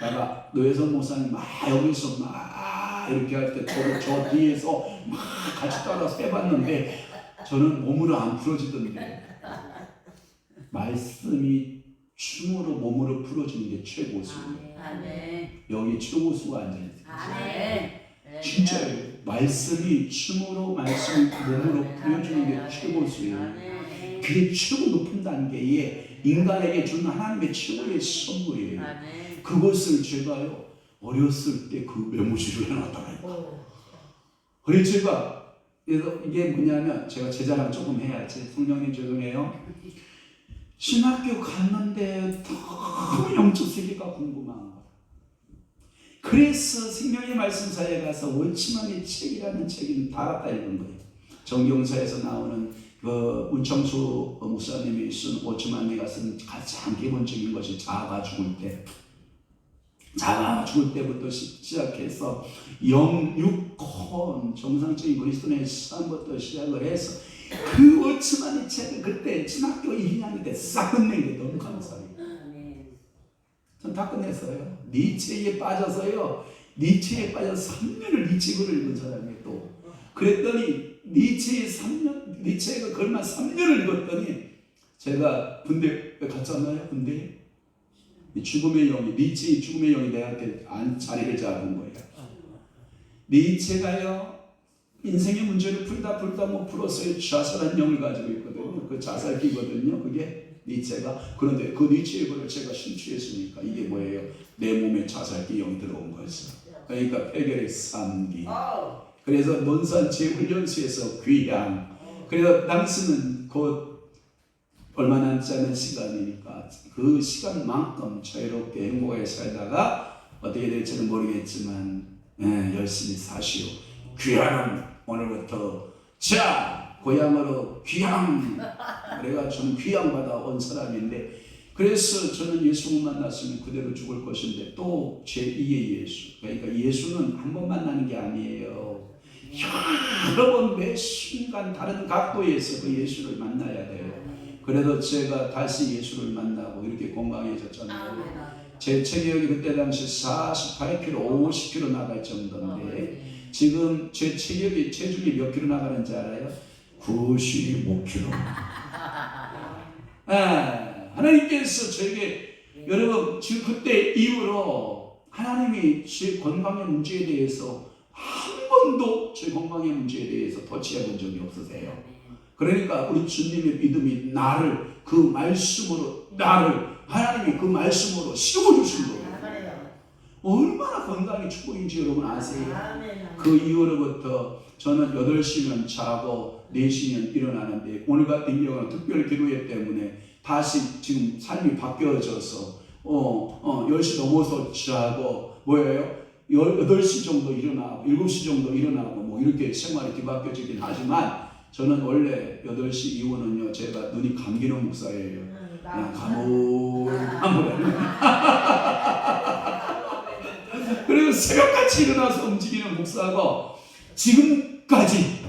내가 노예성 목사님 막 여기서 막 이렇게 할 때 저 뒤에서 막 같이 따라서 해봤는데 저는 몸으로 안 풀어지던데 말씀이 춤으로 몸으로 풀어지는 게 최고수예요. 여기 최고수가 앉아있어요. 진짜예요. 말씀이 춤으로 말씀이 몸으로 풀어지는 게 최고수예요. 그게 최고 높은 단계에 인간에게 준 하나님의 최고의 선물이에요. 그것을 제가요 어렸을 때 그 메모지를 해놨더라고요. 그래서 제가 그래서 이게 뭐냐면 제가 제 자랑 조금 해야지. 성령님 죄송해요. 신학교 갔는데 너무 영적 세계가 궁금한 거야. 그래서 생명의 말씀사에 가서 월치만의 책이라는 책을 다 갖다 읽은 거예요. 정경사에서 나오는 그 문청수 목사님이 쓴 월치만리가 쓴 가장 기본적인 것이 자아가 죽을 때. 자아가 죽을 때부터 시작해서 영육혼 정상적인 그리스도의 삶부터 시작을 해서 그 월치만의 책을 그때 신학교 2학년 때 싹 끝낸 게 너무 감사해요. 전 다 끝냈어요. 니체에 빠져서요. 니체에 빠져서 3년을 니체를 읽은 사람이에요. 또 그랬더니 니체가 걸만 3년을 읽었더니 제가 군대 갔잖아요. 군대 죽음의 영이 니체의 죽음의 영이 내한테 자리를 잡은 거예요. 니체가요 인생의 문제를 풀다 못 풀었어요. 자살한 영을 가지고 있거든요. 그 자살기거든요. 그게 니체가. 그런데 그 니체의 것을 제가 심취했으니까 이게 뭐예요? 내 몸에 자살기 영이 들어온 거였어요. 그러니까 폐결의 3기. 그래서 논산 재훈련소에서 귀향. 그래서 당신은 곧 얼마 남지 않은 시간이니까 그 시간만큼 자유롭게 행복하게 살다가 어떻게 될지는 모르겠지만 열심히 사시오. 귀향은 오늘부터 자 고향으로 귀향. 내가 좀 귀향받아 온 사람인데 그래서 저는 예수를 만났으면 그대로 죽을 것인데 또 제2의 예수. 그러니까 예수는 한 번 만나는 게 아니에요. 여러 번 매 순간 다른 각도에서 그 예수를 만나야 돼요. 그래도 제가 다시 예수를 만나고 이렇게 건강해졌잖아요. 제 체격이 그때 당시 48kg, 50kg 나갈 정도인데 지금 제 체중이 몇 킬로 나가는지 알아요? 95kg. 하나님께서 저에게 여러분 지금 그때 이후로 하나님이 제 건강의 문제에 대해서 한 번도 제 건강의 문제에 대해서 터치해 본 적이 없으세요. 그러니까 우리 주님의 믿음이 나를 그 말씀으로 하나님이 그 말씀으로 씌워주신 거예요. 얼마나 건강이 축복인지 여러분 아세요? 그 이후로부터 저는 8시면 자고 4시면 일어나는데 오늘 같은 경우는 특별 기도회 때문에 다시 지금 삶이 바뀌어져서 10시 넘어서 자고 뭐예요? 8시 정도 일어나고 7시 정도 일어나고 뭐 이렇게 생활이 뒤바뀌어지긴 하지만 저는 원래 8시 이후는요 제가 눈이 감기는 목사예요. 그냥 가물가물. 그리고 새벽같이 일어나서 움직이는 목사가 지금까지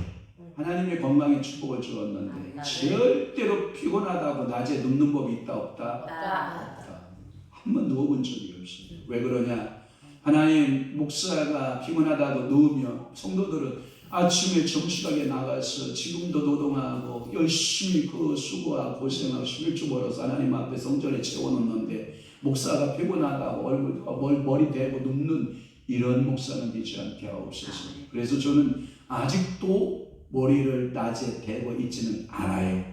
하나님의 건강에 축복을 주었는데 절대로 피곤하다고 낮에 눕는 법이 있다 없다? 없다. 한번 누워본 적이 없어요. 왜 그러냐? 하나님 목사가 피곤하다고 누우면 성도들은 아침에 정실하게 나가서 지금도 노동하고 열심히 그 수고하고 고생하고 11주 벌어서 하나님 앞에 성전에 채워놓는데 목사가 피곤하다고 머리 대고 눕는 이런 목사는 되지 않게 하옵소서. 그래서 저는 아직도 머리를 낮에 대고 있지는 않아요.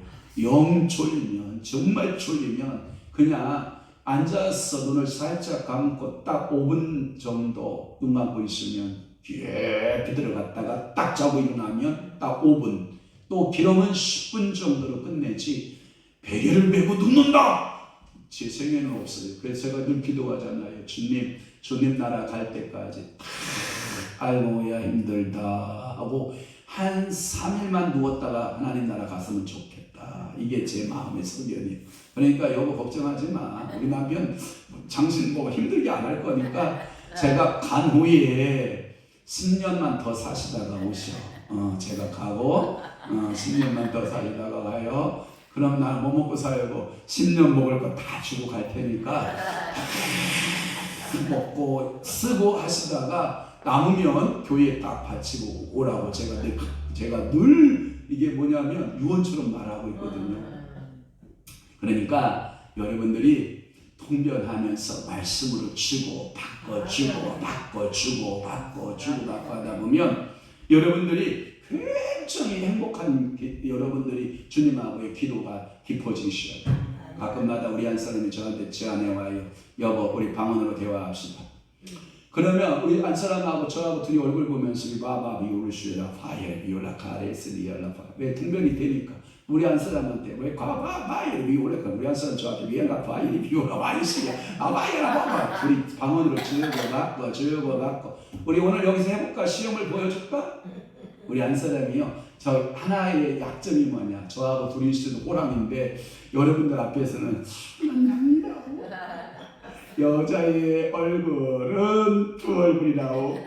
영 졸리면, 정말 졸리면 그냥 앉아서 눈을 살짝 감고 딱 5분 정도 눈 감고 있으면 깊이 들어갔다가 딱 자고 일어나면 딱 5분, 또 길으면 10분 정도로 끝내지 베개를 메고 눕는다! 제 생에는 없어요. 그래서 제가 늘 기도하잖아요. 주님 나라 갈 때까지 아이고야 힘들다 하고 한 3일만 누웠다가 하나님 나라 갔으면 좋겠다. 이게 제 마음의 소견이에요. 그러니까 여보 걱정하지 마. 우리 남편 당신 뭐 힘들게 안 할 거니까 제가 간 후에 10년만 더 사시다가 오셔. 제가 가고 10년만 더 사시다가 가요. 그럼 나는 뭐 먹고 살고 10년 먹을 거 다 주고 갈 테니까 먹고 쓰고 하시다가 남으면 교회에 딱 바치고 오라고 제가 늘 이게 뭐냐면 유언처럼 말하고 있거든요. 그러니까 여러분들이 통변하면서 말씀으로 주고 바꿔주고 바꿔주고 바꿔주고 하다 보면 여러분들이 굉장히 행복한 여러분들이 주님하고의 기도가 깊어지셔요. 가끔마다 우리 한 사람이 저한테 제안해 와요. 여보 우리 방언으로 대화합시다. 그러면 우리 한 사람하고 저하고 둘이 얼굴 보면서 바바 비올슈라 파이어 비올라 카레스 리얼라 파 왜 통변이 되니까 우리 한 사람한테 왜 바바 바이어 비올라 우리 한 사람 저한테 비올라 파이어 비올라 와이스야 바이어라 바바 우리 방언으로 주고 받고 우리 오늘 여기서 해볼까? 시험을 보여줄까? 우리 한 사람이요. 저 하나의 약점이 뭐냐? 저하고 둘이 있어도 호랑인데 여러분들 앞에서는 만납니다. 여자의 얼굴은 두 얼굴이라고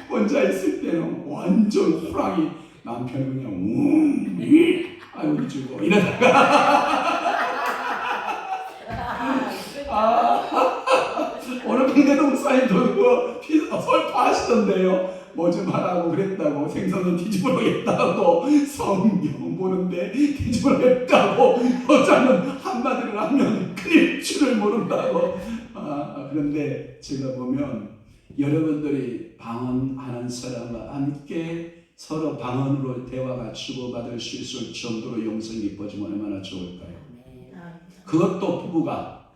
혼자 있을 때는 완전 호랑이 남편은 그냥 아이고 주고 이러다가 오늘 강대동 목사님 돌고 설파하시던데요. 뭐 좀 하라고 그랬다고 생선은 뒤집어놓겠다고 성경 보는데 뒤집어놓겠다고 여자는 한마디를 하면 큰일 줄을 모른다고 그런데 제가 보면 여러분들이 방언하는 사람과 함께 서로 방언으로 대화가 주고받을 수 있을 정도로 영성이 깊어지면 얼마나 좋을까요? 그것도 부부가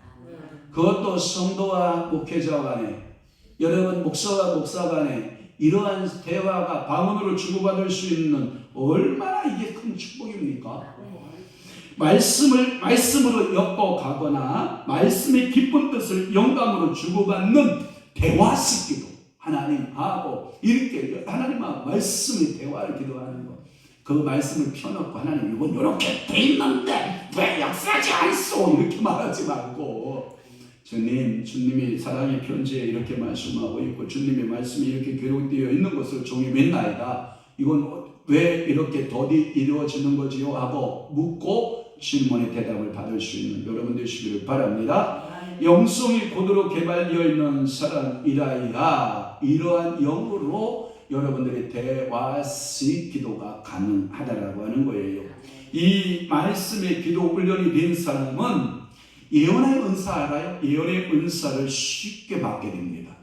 그것도 성도와 목회자 간에 여러분 목사와 목사 간에 이러한 대화가 방언으로 주고받을 수 있는 얼마나 이게 큰 축복입니까? 말씀으로 엮어가거나 말씀의 기쁜 뜻을 영감으로 주고받는 대화식 기도 하나님하고 이렇게 하나님하고 말씀의 대화를 기도하는 거 그 말씀을 펴놓고 하나님 이건 이렇게 돼 있는데 왜 역사하지 않소 이렇게 말하지 말고 주님이 사랑의 편지에 이렇게 말씀하고 있고 주님의 말씀이 이렇게 기록되어 있는 것을 종이 믿나이다. 이건 왜 이렇게 더디 이루어지는 거지요? 하고 묻고 질문의 대답을 받을 수 있는 여러분 되시기를 바랍니다. 영성이 고도로 개발되어 있는 사람이라야 이러한 영으로 여러분들의 대화식 기도가 가능하다라고 하는 거예요. 이 말씀의 기도 훈련이 된 사람은 예언의 은사 알아요? 예언의 은사를 쉽게 받게 됩니다.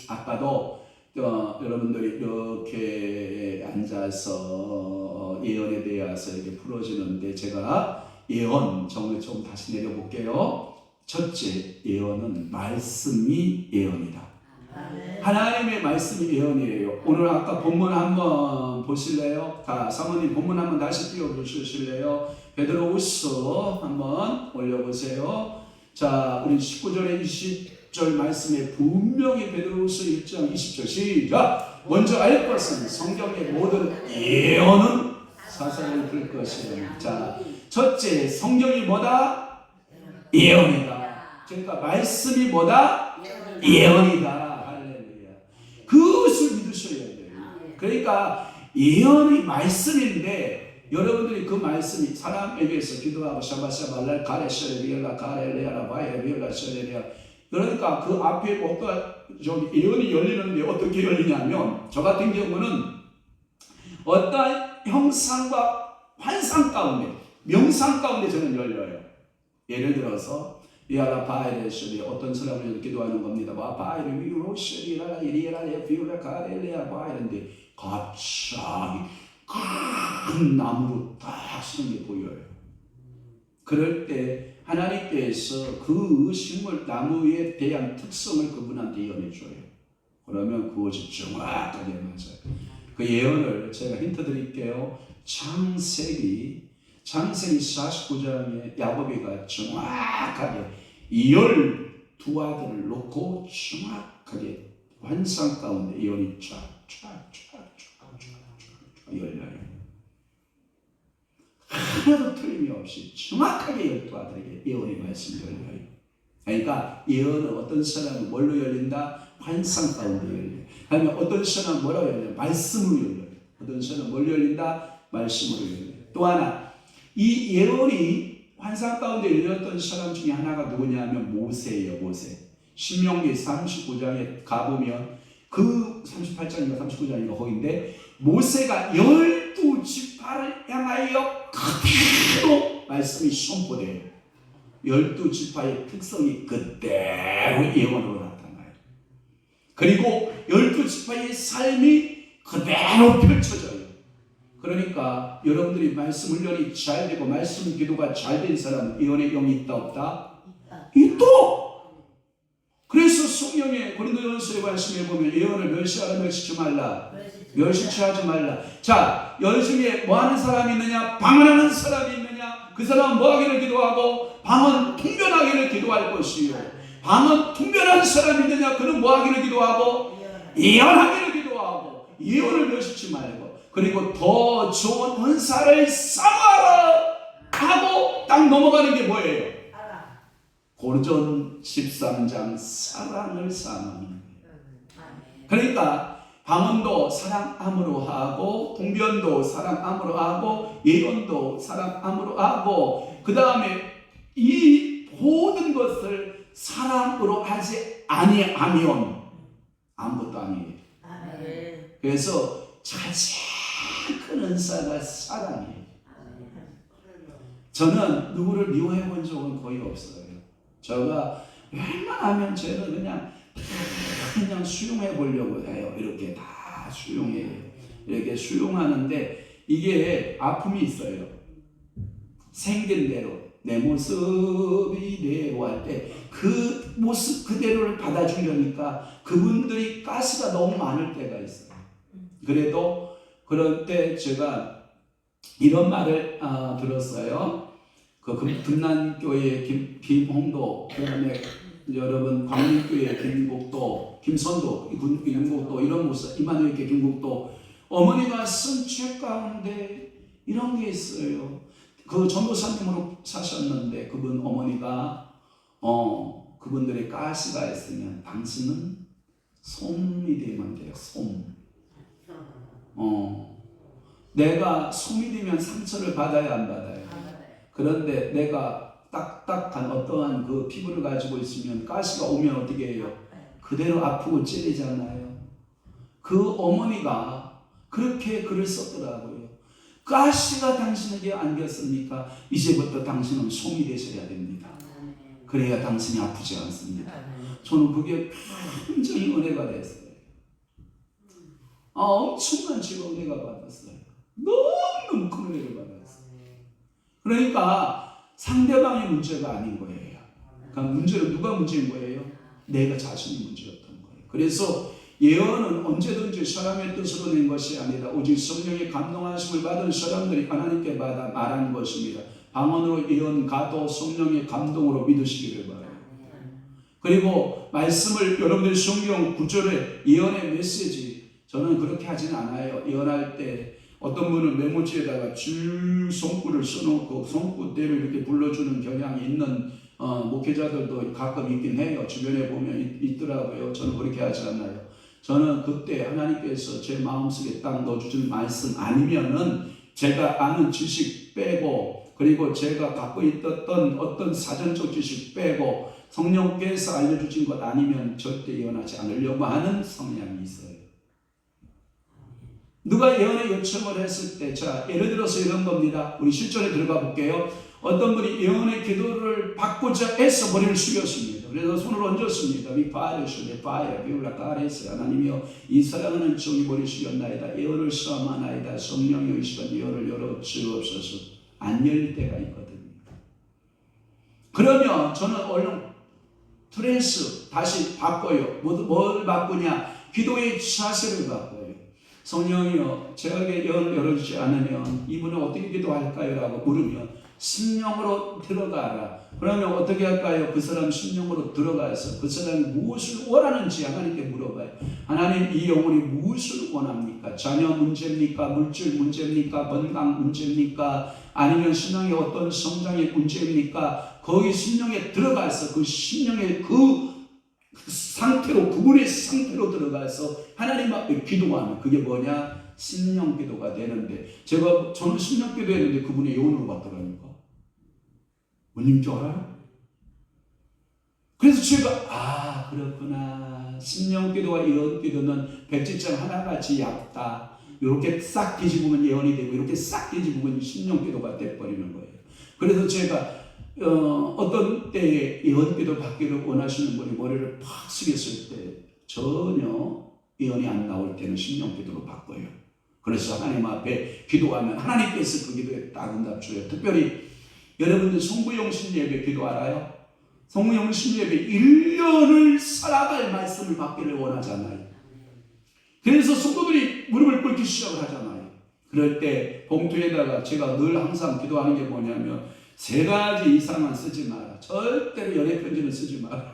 아까도 여러분들이 이렇게 앉아서 예언에 대해서 이렇게 풀어주는데 제가 예언 정말 좀 다시 내려볼게요. 첫째, 예언은 말씀이 예언이다. 하나님의 말씀이 예언이에요. 오늘 아까 본문 한번 보실래요? 사모님 본문 한번 다시 띄워주실래요? 베드로후서 한번 올려보세요. 자, 우리 19절에 20절 말씀에 분명히 베드로후서 1장 20절 시작! 먼저 알 것은 성경의 모든 예언은 사사를 풀 것이에요. 자, 첫째, 성경이 뭐다? 예언이다. 그러니까 말씀이 뭐다? 예언이다. 할렐루야. 그것을 믿으셔야 돼요. 그러니까 예언이 말씀인데 여러분들이 그 말씀이 사람에게서 기도하고 샤바샤발랄 가레셔레리엘라 가레레아라 바이레리엘라 셔레리아 그러니까 그 앞에 어떤 저기 예언이 열리는데 어떻게 열리냐면 저 같은 경우는 어떤 형상과 환상 가운데 명상 가운데 저는 열려요. 예를 들어서 이아라 바이레셔리 어떤 사람을 기도하는 겁니다. 바이레 위로셔리라 이리라 에피우라 가레레아 바이레인데 갑자기 큰 나무로 딱 서는 게 보여요. 그럴 때 하나님께서 그 식물 나무에 대한 특성을 그분한테 예언해줘요. 그러면 그것이 정확하게 맞아요. 그 예언을 제가 힌트 드릴게요. 창세기 49장에 야곱이가 정확하게 12아들을 놓고 정확하게 환상 가운데 예언이 쫙쫙쫙쫙 열려요. 하나도 틀림이 없이 정확하게 12아들에게 예언의 말씀이 열려요. 그러니까 예언은 어떤 사람은 뭘로 열린다? 환상 가운데 열려요. 아니면 어떤 사람은 뭐라고 열려요? 말씀으로 열려요. 어떤 사람은 뭘로 열린다? 말씀으로 열려요. 또 하나 이 예언이 환상 가운데 열렸던 사람 중에 하나가 누구냐면 모세예요. 모세. 신명기 39장에 가보면 그 38장인가 39장인가 거기인데 모세가 12지파를 향하여 그대로 말씀이 선포돼요. 12지파의 특성이 그대로 예언으로 나타나요. 그리고 12지파의 삶이 그대로 펼쳐져요. 그러니까 여러분들이 말씀 훈련이 잘 되고 말씀 기도가 잘 된 사람은 예언의 영이 있다 없다? 있다. 그래서 성경에 고린도전서에 말씀해 보면 예언을 멸시하라 멸시치 말라. 멸시하지 말라. 자, 요즘에 뭐 하는 사람이 있느냐? 방언하는 사람이 있느냐? 그 사람은 뭐 하기를 기도하고 방언 통변하기를 기도할 것이요. 방언 통변하는 사람이 있느냐? 그는 뭐 하기를 기도하고 예언하기를 기도하고 예언을 멸시치 말고 그리고 더 좋은 은사를 사모하라 하고 딱 넘어가는 게 뭐예요? 고린도전 13장 사랑을 사모하는 거예요. 그러니까 방언도 사랑함으로 하고 통변도 사랑함으로 하고 예언도 사랑함으로 하고 그 다음에 이 모든 것을 사랑으로 하지 아니하면 아무것도 아니에요. 그래서 가장 큰 은사가 사랑이에요. 저는 누구를 미워해 본 적은 거의 없어요. 제가 웬만하면 저는 그냥 수용해 보려고 해요. 이렇게 다 수용해요. 이렇게 수용하는데 이게 아픔이 있어요. 생긴 대로 내 모습이 대로 할 때 그 모습 그대로를 받아주려니까 그분들이 가스가 너무 많을 때가 있어요. 그래도 그럴 때 제가 이런 말을 들었어요. 그 금난교회 김홍도, 그다음에 여러분 광림교회 김국도, 김선도, 김국도 이런 모습, 이만희교회 김국도 어머니가 쓴 책 가운데 이런 게 있어요. 그 전도사님으로 사셨는데 그분 어머니가 그분들의 가시가 있으면 당신은 솜이 되면 돼요. 솜. 내가 솜이 되면 상처를 받아야 안 받아요. 그런데 내가 딱딱한 어떠한 그 피부를 가지고 있으면 가시가 오면 어떻게 해요? 그대로 아프고 찌르잖아요. 그 어머니가 그렇게 글을 썼더라고요. 가시가 당신에게 안겼습니까? 이제부터 당신은 솜이 되셔야 됩니다. 그래야 당신이 아프지 않습니다. 저는 그게 굉장히 은혜가 됐어요. 엄청난 제가 은혜가 받았어요. 너무 큰 은혜를 받았어요. 그러니까 상대방의 문제가 아닌 거예요. 그러니까 문제는 누가 문제인 거예요? 내가 자신이 문제였던 거예요. 그래서 예언은 언제든지 사람의 뜻으로 낸 것이 아니라 오직 성령의 감동하심을 받은 사람들이 하나님께 받아 말한 것입니다. 방언으로 예언 가도 성령의 감동으로 믿으시기를 바라요. 그리고 말씀을 여러분들 성경 구절에 예언의 메시지 저는 그렇게 하진 않아요. 예언할 때 어떤 분은 메모지에다가 줄 손구를 써놓고 손구대로 이렇게 불러주는 경향이 있는 목회자들도 가끔 있긴 해요. 주변에 보면 있더라고요. 저는 그렇게 하지 않아요. 저는 그때 하나님께서 제 마음속에 딱 넣어주신 말씀 아니면은 제가 아는 지식 빼고 그리고 제가 갖고 있었던 어떤 사전적 지식 빼고 성령께서 알려주신 것 아니면 절대 예언하지 않으려고 하는 성향이 있어요. 누가 예언의 요청을 했을 때, 자, 예를 들어서 이런 겁니다. 우리 실전에 들어가 볼게요. 어떤 분이 예언의 기도를 받고자 해서 머리를 숙였습니다. 그래서 손을 얹었습니다. 비울라까레스 하나님이여 이 사랑하는 종이 머리 숙였나이다. 예언을 수함하나이다. 성령이 오시던 예언을 열어 주옵소서. 안 열릴 때가 있거든요. 그러면 저는 얼른 트랜스 다시 바꿔요. 뭘 바꾸냐? 기도의 자세를 바꿔요. 성령이여 제게 예언을 열어주지 않으면 이분은 어떻게 기도할까요? 라고 물으면 심령으로 들어가라. 그러면 어떻게 할까요? 그 사람 심령으로 들어가서 그 사람이 무엇을 원하는지 하나님께 물어봐요. 하나님 이 영혼이 무엇을 원합니까? 자녀 문제입니까? 물질 문제입니까? 건강 문제입니까? 아니면 신앙의 어떤 성장의 문제입니까? 거기 심령에 들어가서 그 심령의 그 상태로 그분의 상태로 들어가서 하나님 앞에 기도하면 그게 뭐냐? 심령 기도가 되는데 저는 심령 기도했는데 그분이 예언으로 받더라니까. 뭔 줄 알아요? 그래서 제가 그렇구나. 심령 기도와 예언 기도는 백지장 하나같이 얇다. 이렇게 싹 뒤집으면 예언이 되고 이렇게 싹 뒤집으면 심령 기도가 돼버리는 거예요. 그래서 제가 어떤 때에 예언 기도 받기를 원하시는 분이 머리를 팍 숙였을 때 전혀 예언이 안 나올 때는 심령 기도로 바꿔요. 그래서 하나님 앞에 기도하면 하나님께서 그 기도에 딱 응답 줘요. 특별히 여러분들 성부영신 예배 기도 알아요? 성부영신 예배 1년을 살아갈 말씀을 받기를 원하잖아요. 그래서 성도들이 무릎을 꿇기 시작을 하잖아요. 그럴 때 봉투에다가 제가 늘 항상 기도하는 게 뭐냐면 3가지 이상은 쓰지 마라. 절대로 연애 편지는 쓰지 마라.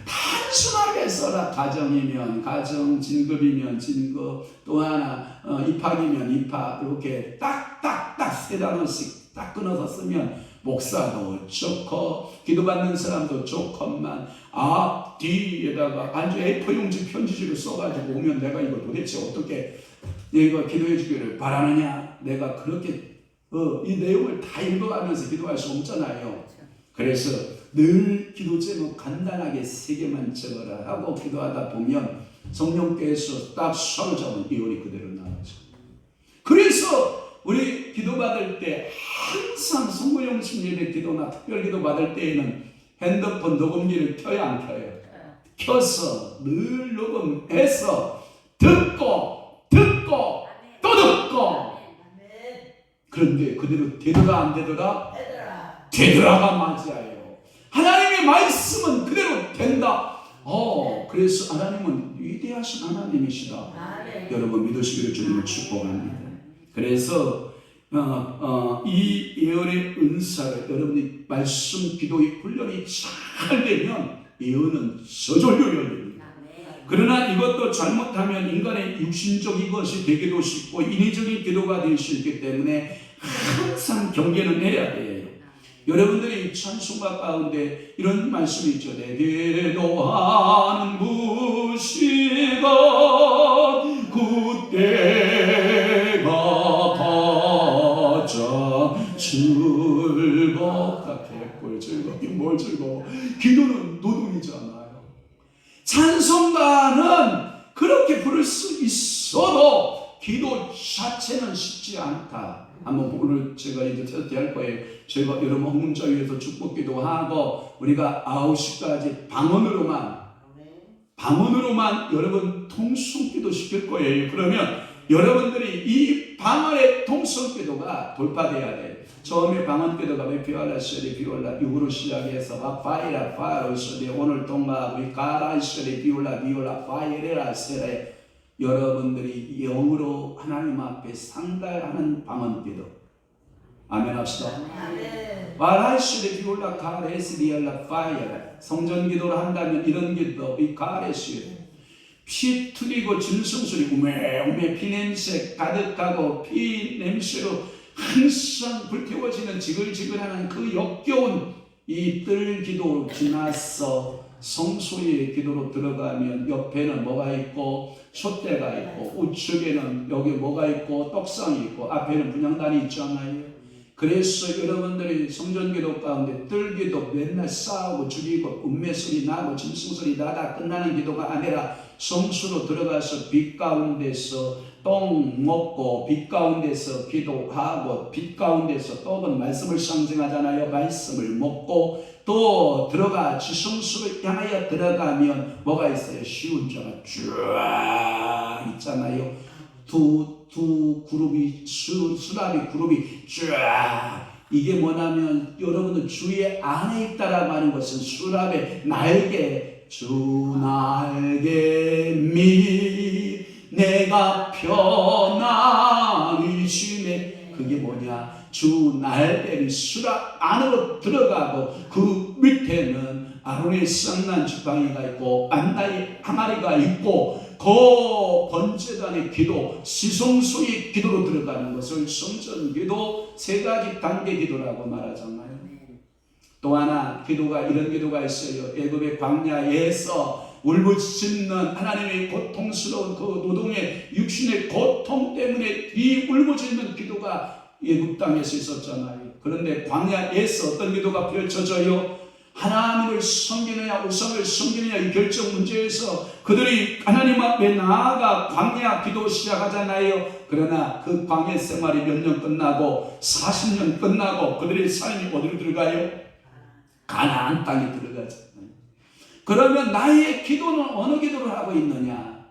단순하게 써라. 가정이면 가정, 진급이면 진급, 또 하나 입학이면 입학. 이렇게 딱딱딱 3단어씩 딱 끊어서 쓰면 목사도 좋고 기도받는 사람도 좋건만 뒤에다가 아주 A4 용지 편지지를 써가지고 오면 내가 이거 도대체 어떻게 이거 기도해 주기를 바라느냐. 내가 그렇게 이 내용을 다 읽어가면서 기도할 수 없잖아요. 그래서 늘 기도 제목 간단하게 3개만 적어라 하고 기도하다 보면 성령께서 딱 사로잡은 예언이 그대로 나오죠. 그래서 우리 기도받을 때 항상 성부영신 예배 기도나 특별 기도 받을 때에는 핸드폰 녹음기를 켜야 안 켜요? 켜서 늘 녹음해서 듣고 또 듣고. 그런데 그대로 되더라 안 되더라? 되더라가 맞아요. 하나님의 말씀은 그대로 된다. 그래서 하나님은 위대하신 하나님이시다. 여러분 믿으시기를 주님을 축복합니다. 그래서 이 예언의 은사를 여러분이 말씀 기도의 훈련이 잘 되면 예언은 저절로 열립니다. 그러나 이것도 잘못하면 인간의 육신적인 것이 되기도 쉽고 인위적인 기도가 될 수 있기 때문에 항상 경계는 해야 돼요. 여러분들이 찬송가 가운데 이런 말씀이 있죠. 내 기도하는 그 시간 그때가 가장 즐겁다. 개꿀 즐겁긴 뭘 즐거워. 기도는 노동이잖아요. 찬송가는 그렇게 부를 수 있어도 기도 자체는 쉽지 않다. 한번 오늘 제가 이제 테스트할 거예요. 제가 여러분 헌금자 위에서 축복기도 하고 우리가 9시까지 방언으로만 여러분 통성기도 시킬 거예요. 그러면 여러분들이 이 방언의 통성기도가 돌파돼야 돼요. 처음에 방언기도가 비올라시리 비올라 6으로 시작해서 파이라 파이로시리 오늘 동가 우리 가라시리 비올라 파이레라 세레 여러분들이 영으로 하나님 앞에 상달하는 방언기도. 아멘 합시다. 바라시리 비올라 가레스리알라 파이라 성전기도를 한다면 이런 기도 이 가레시 피 튀기고 진성소리 우매우매 피냄새 가득하고 피냄새로 항상 불태워지는 지글지글하는 그 역겨운 이 뜰기도 지나서 성소의 기도로 들어가면 옆에는 뭐가 있고 촛대가 있고 우측에는 여기 뭐가 있고 떡상이 있고 앞에는 분향단이 있잖아요. 그래서 여러분들이 성전기도 가운데 뜰기도 맨날 싸우고 죽이고 음매소리 나고 짐승소리 나다 끝나는 기도가 아니라 성수로 들어가서 빛 가운데서 떡 먹고 빛 가운데서 기도하고 빛 가운데서 떡은 말씀을 상징하잖아요. 말씀을 먹고 또 들어가 지성수를 향하여 들어가면 뭐가 있어요? 시운자가 쫙 있잖아요. 두 그룹이 수납이 그룹이 쫙 이게 뭐냐면 여러분들 주의 안에 있다라고 하는 것은 수납의 날개 주 날개 밑 내가 편안히 쉬네 그게 뭐냐 주 날개 수납 안으로 들어가고 그 밑에는 아론의 쌍난 지팡이가 있고 안나의 항아리가 있고 그 번제단의 기도, 시성소의 기도로 들어가는 것을 성전기도 세 가지 단계 기도라고 말하잖아요. 또 하나 기도가 이런 기도가 있어요. 애굽의 광야에서 울부짖는 하나님의 고통스러운 그 노동의 육신의 고통 때문에 이 울부짖는 기도가 애굽 땅에서 있었잖아요. 그런데 광야에서 어떤 기도가 펼쳐져요? 하나님을 섬기느냐 우상을 섬기느냐 이 결정 문제에서 그들이 하나님 앞에 나아가 광야 기도 시작하잖아요. 그러나 그 광야 생활이 몇 년 끝나고 40년 끝나고 그들의 삶이 어디로 들어가요? 가나안 땅에 들어가잖아요. 그러면 나의 기도는 어느 기도를 하고 있느냐?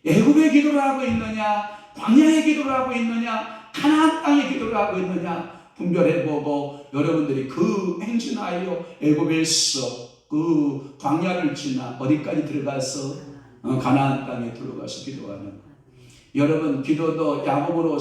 애굽의 기도를 하고 있느냐? 광야의 기도를 하고 있느냐? 가나안 땅의 기도를 하고 있느냐? 분별해보고 여러분들이 그 행진하여 애굽에서 그 광야를 지나 어디까지 들어가서 가나안 땅에 들어가서 기도하는 여러분 기도도 야곱으로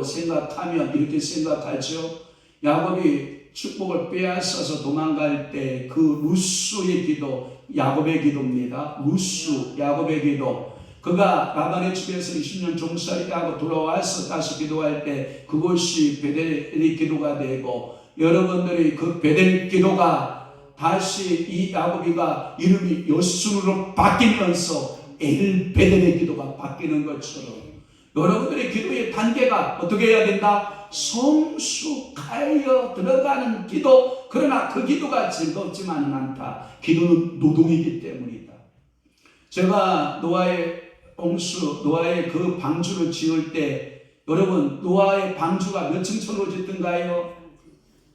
생각하면 이렇게 생각하죠. 야곱이 축복을 빼앗아서 도망갈 때 그 루스의 기도 야곱의 기도입니다. 루스 야곱의 기도 그가 라반의 집에서 20년 종살이하고 돌아와서 다시 기도할 때 그것이 베델의 기도가 되고 여러분들이 그 베델 기도가 다시 이 야곱이가 이름이 요순으로 바뀌면서 엘베델의 기도가 바뀌는 것처럼 여러분들의 기도의 단계가 어떻게 해야 된다? 성숙하여 들어가는 기도 그러나 그 기도가 즐겁지만은 않다. 기도는 노동이기 때문이다. 제가 노아의 그 방주를 지을 때 여러분 노아의 방주가 몇 층천으로 짓던가요?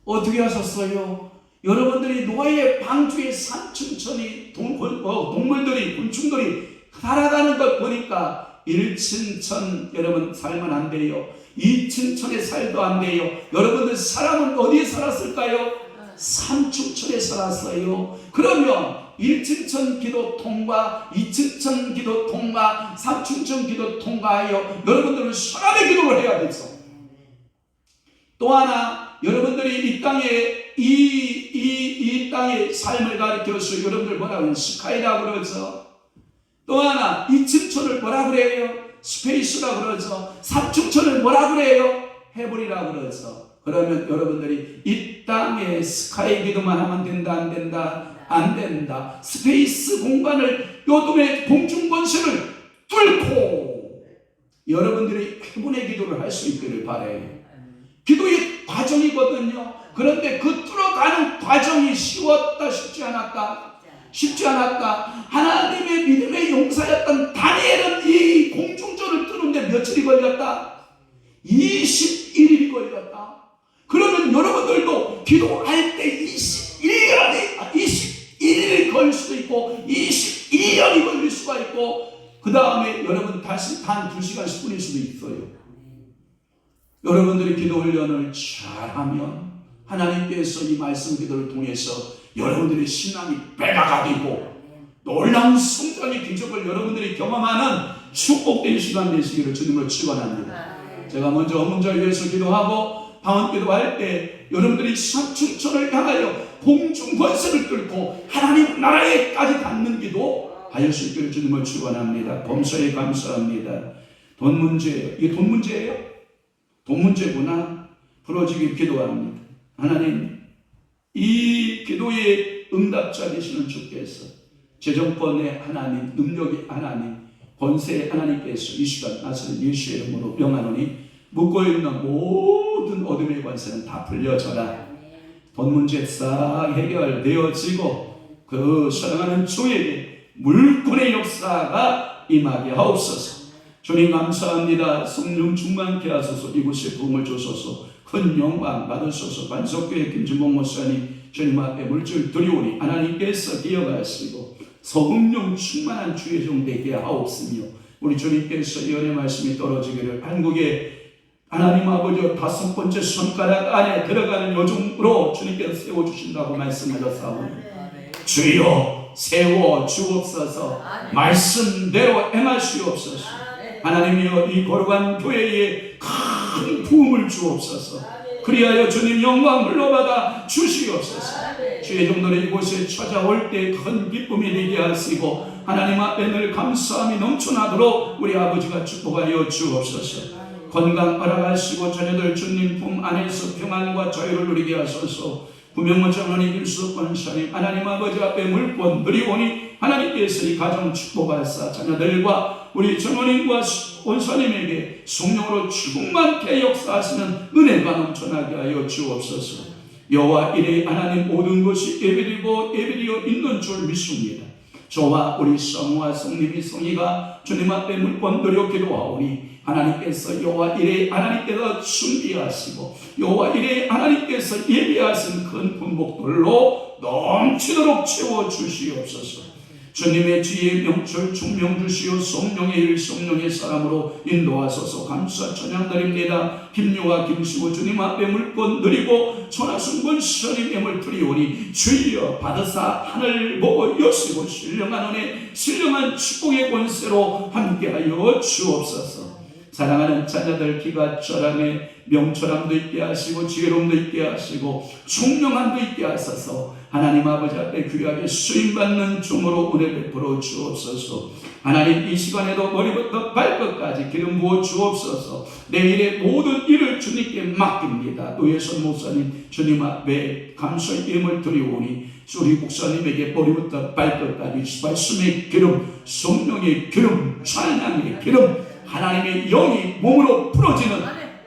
어떻게 하셨어요? 여러분들이 노아의 방주에 3층천이 동물들이 곤충들이 살아가는 것 보니까 1층천 여러분 살면 안 돼요. 2층천에 살도 안 돼요. 여러분들 사람은 어디에 살았을까요? 3층천에 살았어요. 그러면 1층천 기도 통과, 2층천 기도 통과, 3층천 기도 통과하여 여러분들은 사람의 기도를 해야 되죠. 또 하나 여러분들이 이 땅의 삶을 가리켜서 여러분들 뭐라고 해요? 스카이라고 그러죠. 또 하나 2층천을 뭐라 그래요? 스페이스라고 그러죠. 3층천을 뭐라 그래요? 헤븐이라고 그러죠. 그러면 여러분들이 이 땅에 스카이 기도만 하면 된다 안 된다? 안 된다. 스페이스 공간을 요동의 공중 권세를 뚫고 여러분들이 헤븐의 기도를 할 수 있기를 바라요. 기도의 과정이거든요. 그런데 그 뚫어가는 과정이 쉬웠다 쉽지 않았다? 쉽지 않았다. 하나님의 믿음의 용사였던 다니엘은 이 공중전을 뚫는데 며칠이 걸렸다? 21일이 걸렸다. 그러면 여러분들도 기도할 때 21일이 걸릴 수도 있고 22년이 걸릴 수가 있고 그 다음에 여러분 다시 단 2시간 10분일 수도 있어요. 여러분들이 기도 훈련을 잘하면 하나님께서 이 말씀 기도를 통해서 여러분들의 신앙이 배가가 되고 놀라운 성장의 기적을 여러분들이 경험하는 축복된 시간 되시기를 주님으로 축원합니다. 제가 먼저 헌금자를 위해서 기도하고 방언 기도할 때 여러분들이 삼층천을 향하여 공중 권세를 뚫고 하나님 나라에까지 닿는 기도 하실 수 있기를 주님을 축원합니다. 범사에 감사합니다. 돈 문제예요. 이게 돈 문제예요? 돈 문제구나. 부러지게 기도합니다. 하나님 이 기도의 응답자 되시는 주께서, 재정권의 하나님, 능력의 하나님, 권세의 하나님께서 이 시간 나서는 예수의 이름으로 명하노니 묶고 있는 모든 어둠의 권세는 다 풀려져라. 돈 문제 싹 해결되어지고 그 사랑하는 주에게 물권의 역사가 임하게 하옵소서. 주님 감사합니다. 성령 충만케 하소서. 이곳에 도움을 주소서. 큰 영광 받으소서. 반석교회 김준봉 목사님 주님 앞에 물질 드리오니 하나님께서 기억하시고 성령 충만한 주의 종 되게 하옵으며, 우리 주님께서 예언의 말씀이 떨어지기를 한국의 하나님 아버지 5번째 손가락 안에 들어가는 요즘으로 주님께서 세워주신다고 말씀하셨사오니 주여 세워 주옵소서. 말씀대로 행하시옵소서. 하나님이여 이 거룩한 교회에 큰 부음을 주옵소서. 그리하여 주님 영광 흘러받아 주시옵소서. 주의 종들이 이곳에 찾아올 때 큰 기쁨이 되게 하시고 하나님 앞에 늘 감사함이 넘쳐나도록 우리 아버지가 축복하여 주옵소서. 건강 허락하시고 자녀들 주님 품 안에서 평안과 자유를 누리게 하소서. 구명모 장로님, 김수석 권사님, 하나님 아버지 앞에 물권 드리오니 하나님께서 이 가정 축복하사 자녀들과 우리 장로님과 원사님에게 성령으로 충만케 역사하시는 은혜가 넘쳐나게 하여 주옵소서. 여호와 이레 하나님 모든 것이 예비되고 예비되어 있는 줄 믿습니다. 저와 우리 성우와 성님이 성희가 주님 앞에 물권 드려 기도하오니 하나님께서 여호와 이레 하나님께서 준비하시고 여호와 이레 하나님께서 예비하신 큰 분복들로 넘치도록 채워주시옵소서. 주님의 지혜 명철 충명 주시오. 성령의 일 성령의 사람으로 인도하소서. 감사 찬양드립니다. 김유와 김시호 주님 앞에 물권 드리고 천하승권 스님 예물 드리오니 주여 받으사 하늘 보고 여시고 신령한 은혜 신령한 축복의 권세로 함께하여 주옵소서. 사랑하는 자녀들 기가 철함에 명철함도 있게 하시고 지혜로움도 있게 하시고 총명함도 있게 하소서. 하나님 아버지 앞에 귀하게 쓰임받는 종으로 은혜 베풀어 주옵소서. 하나님 이 시간에도 머리부터 발끝까지 기름 부어 주옵소서. 내일의 모든 일을 주님께 맡깁니다. 노예선 목사님 주님 앞에 감사의 예물 드리오니 우리 목사님에게 머리부터 발끝까지 말씀의 기름, 성령의 기름, 찬양의 기름, 하나님의 영이 몸으로 풀어지는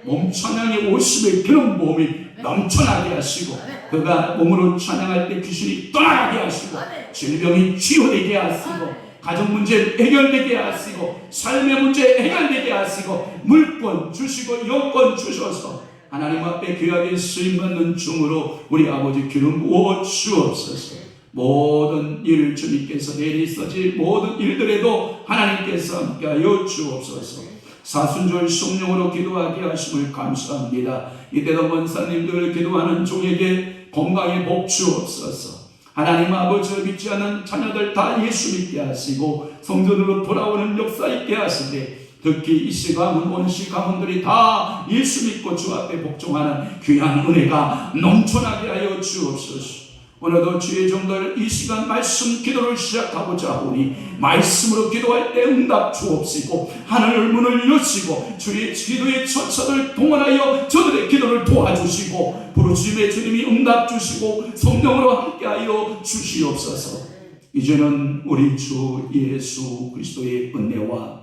몸 찬양의 50의 기름 부음이 넘쳐나게 하시고 그가 몸으로 찬양할 때 귀신이 떠나게 하시고 질병이 치유되게 하시고 가정 문제 해결되게 하시고 삶의 문제 해결되게 하시고 물권 주시고 영권 주셔서 하나님 앞에 귀하게 쓰임받는 중으로 우리 아버지 기름 부어 주옵소서. 모든 일을 주님께서 내리서질 모든 일들에도 하나님께서 함께하여 주옵소서. 사순절 성령으로 기도하게 하심을 감사합니다. 이때도 원사님들 기도하는 종에게 건강의 복 주옵소서. 하나님 아버지를 믿지 않는 자녀들 다 예수 믿게 하시고 성전으로 돌아오는 역사 있게 하시되 특히 이씨 가문 원씨 가문들이 다 예수 믿고 주 앞에 복종하는 귀한 은혜가 넘쳐나게 하여 주옵소서. 오늘도 주의 종들 이 시간 말씀 기도를 시작하고자 하오니 말씀으로 기도할 때 응답 주옵시고 하늘 문을 여시고 주의 기도의 천사를 동원하여 저들의 기도를 도와주시고 부르심의 주님이 응답 주시고 성령으로 함께하여 주시옵소서. 이제는 우리 주 예수 그리스도의 은혜와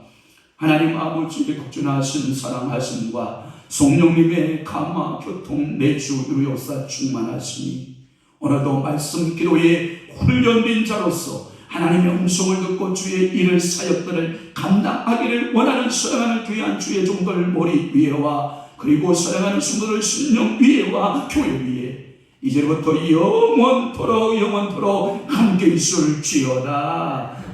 하나님 아버지의 극진하신 사랑하심과 성령님의 감화 교통 내주 의료사 충만하시니 오늘도 말씀 기도에 훈련된 자로서 하나님의 음성을 듣고 주의 일을 사역들을 감당하기를 원하는 사랑하는 귀한 주의 종들 머리 위에와 그리고 사랑하는 성도들 심령 위에와 교회 위에 이제부터 영원토록 함께 있을지어다.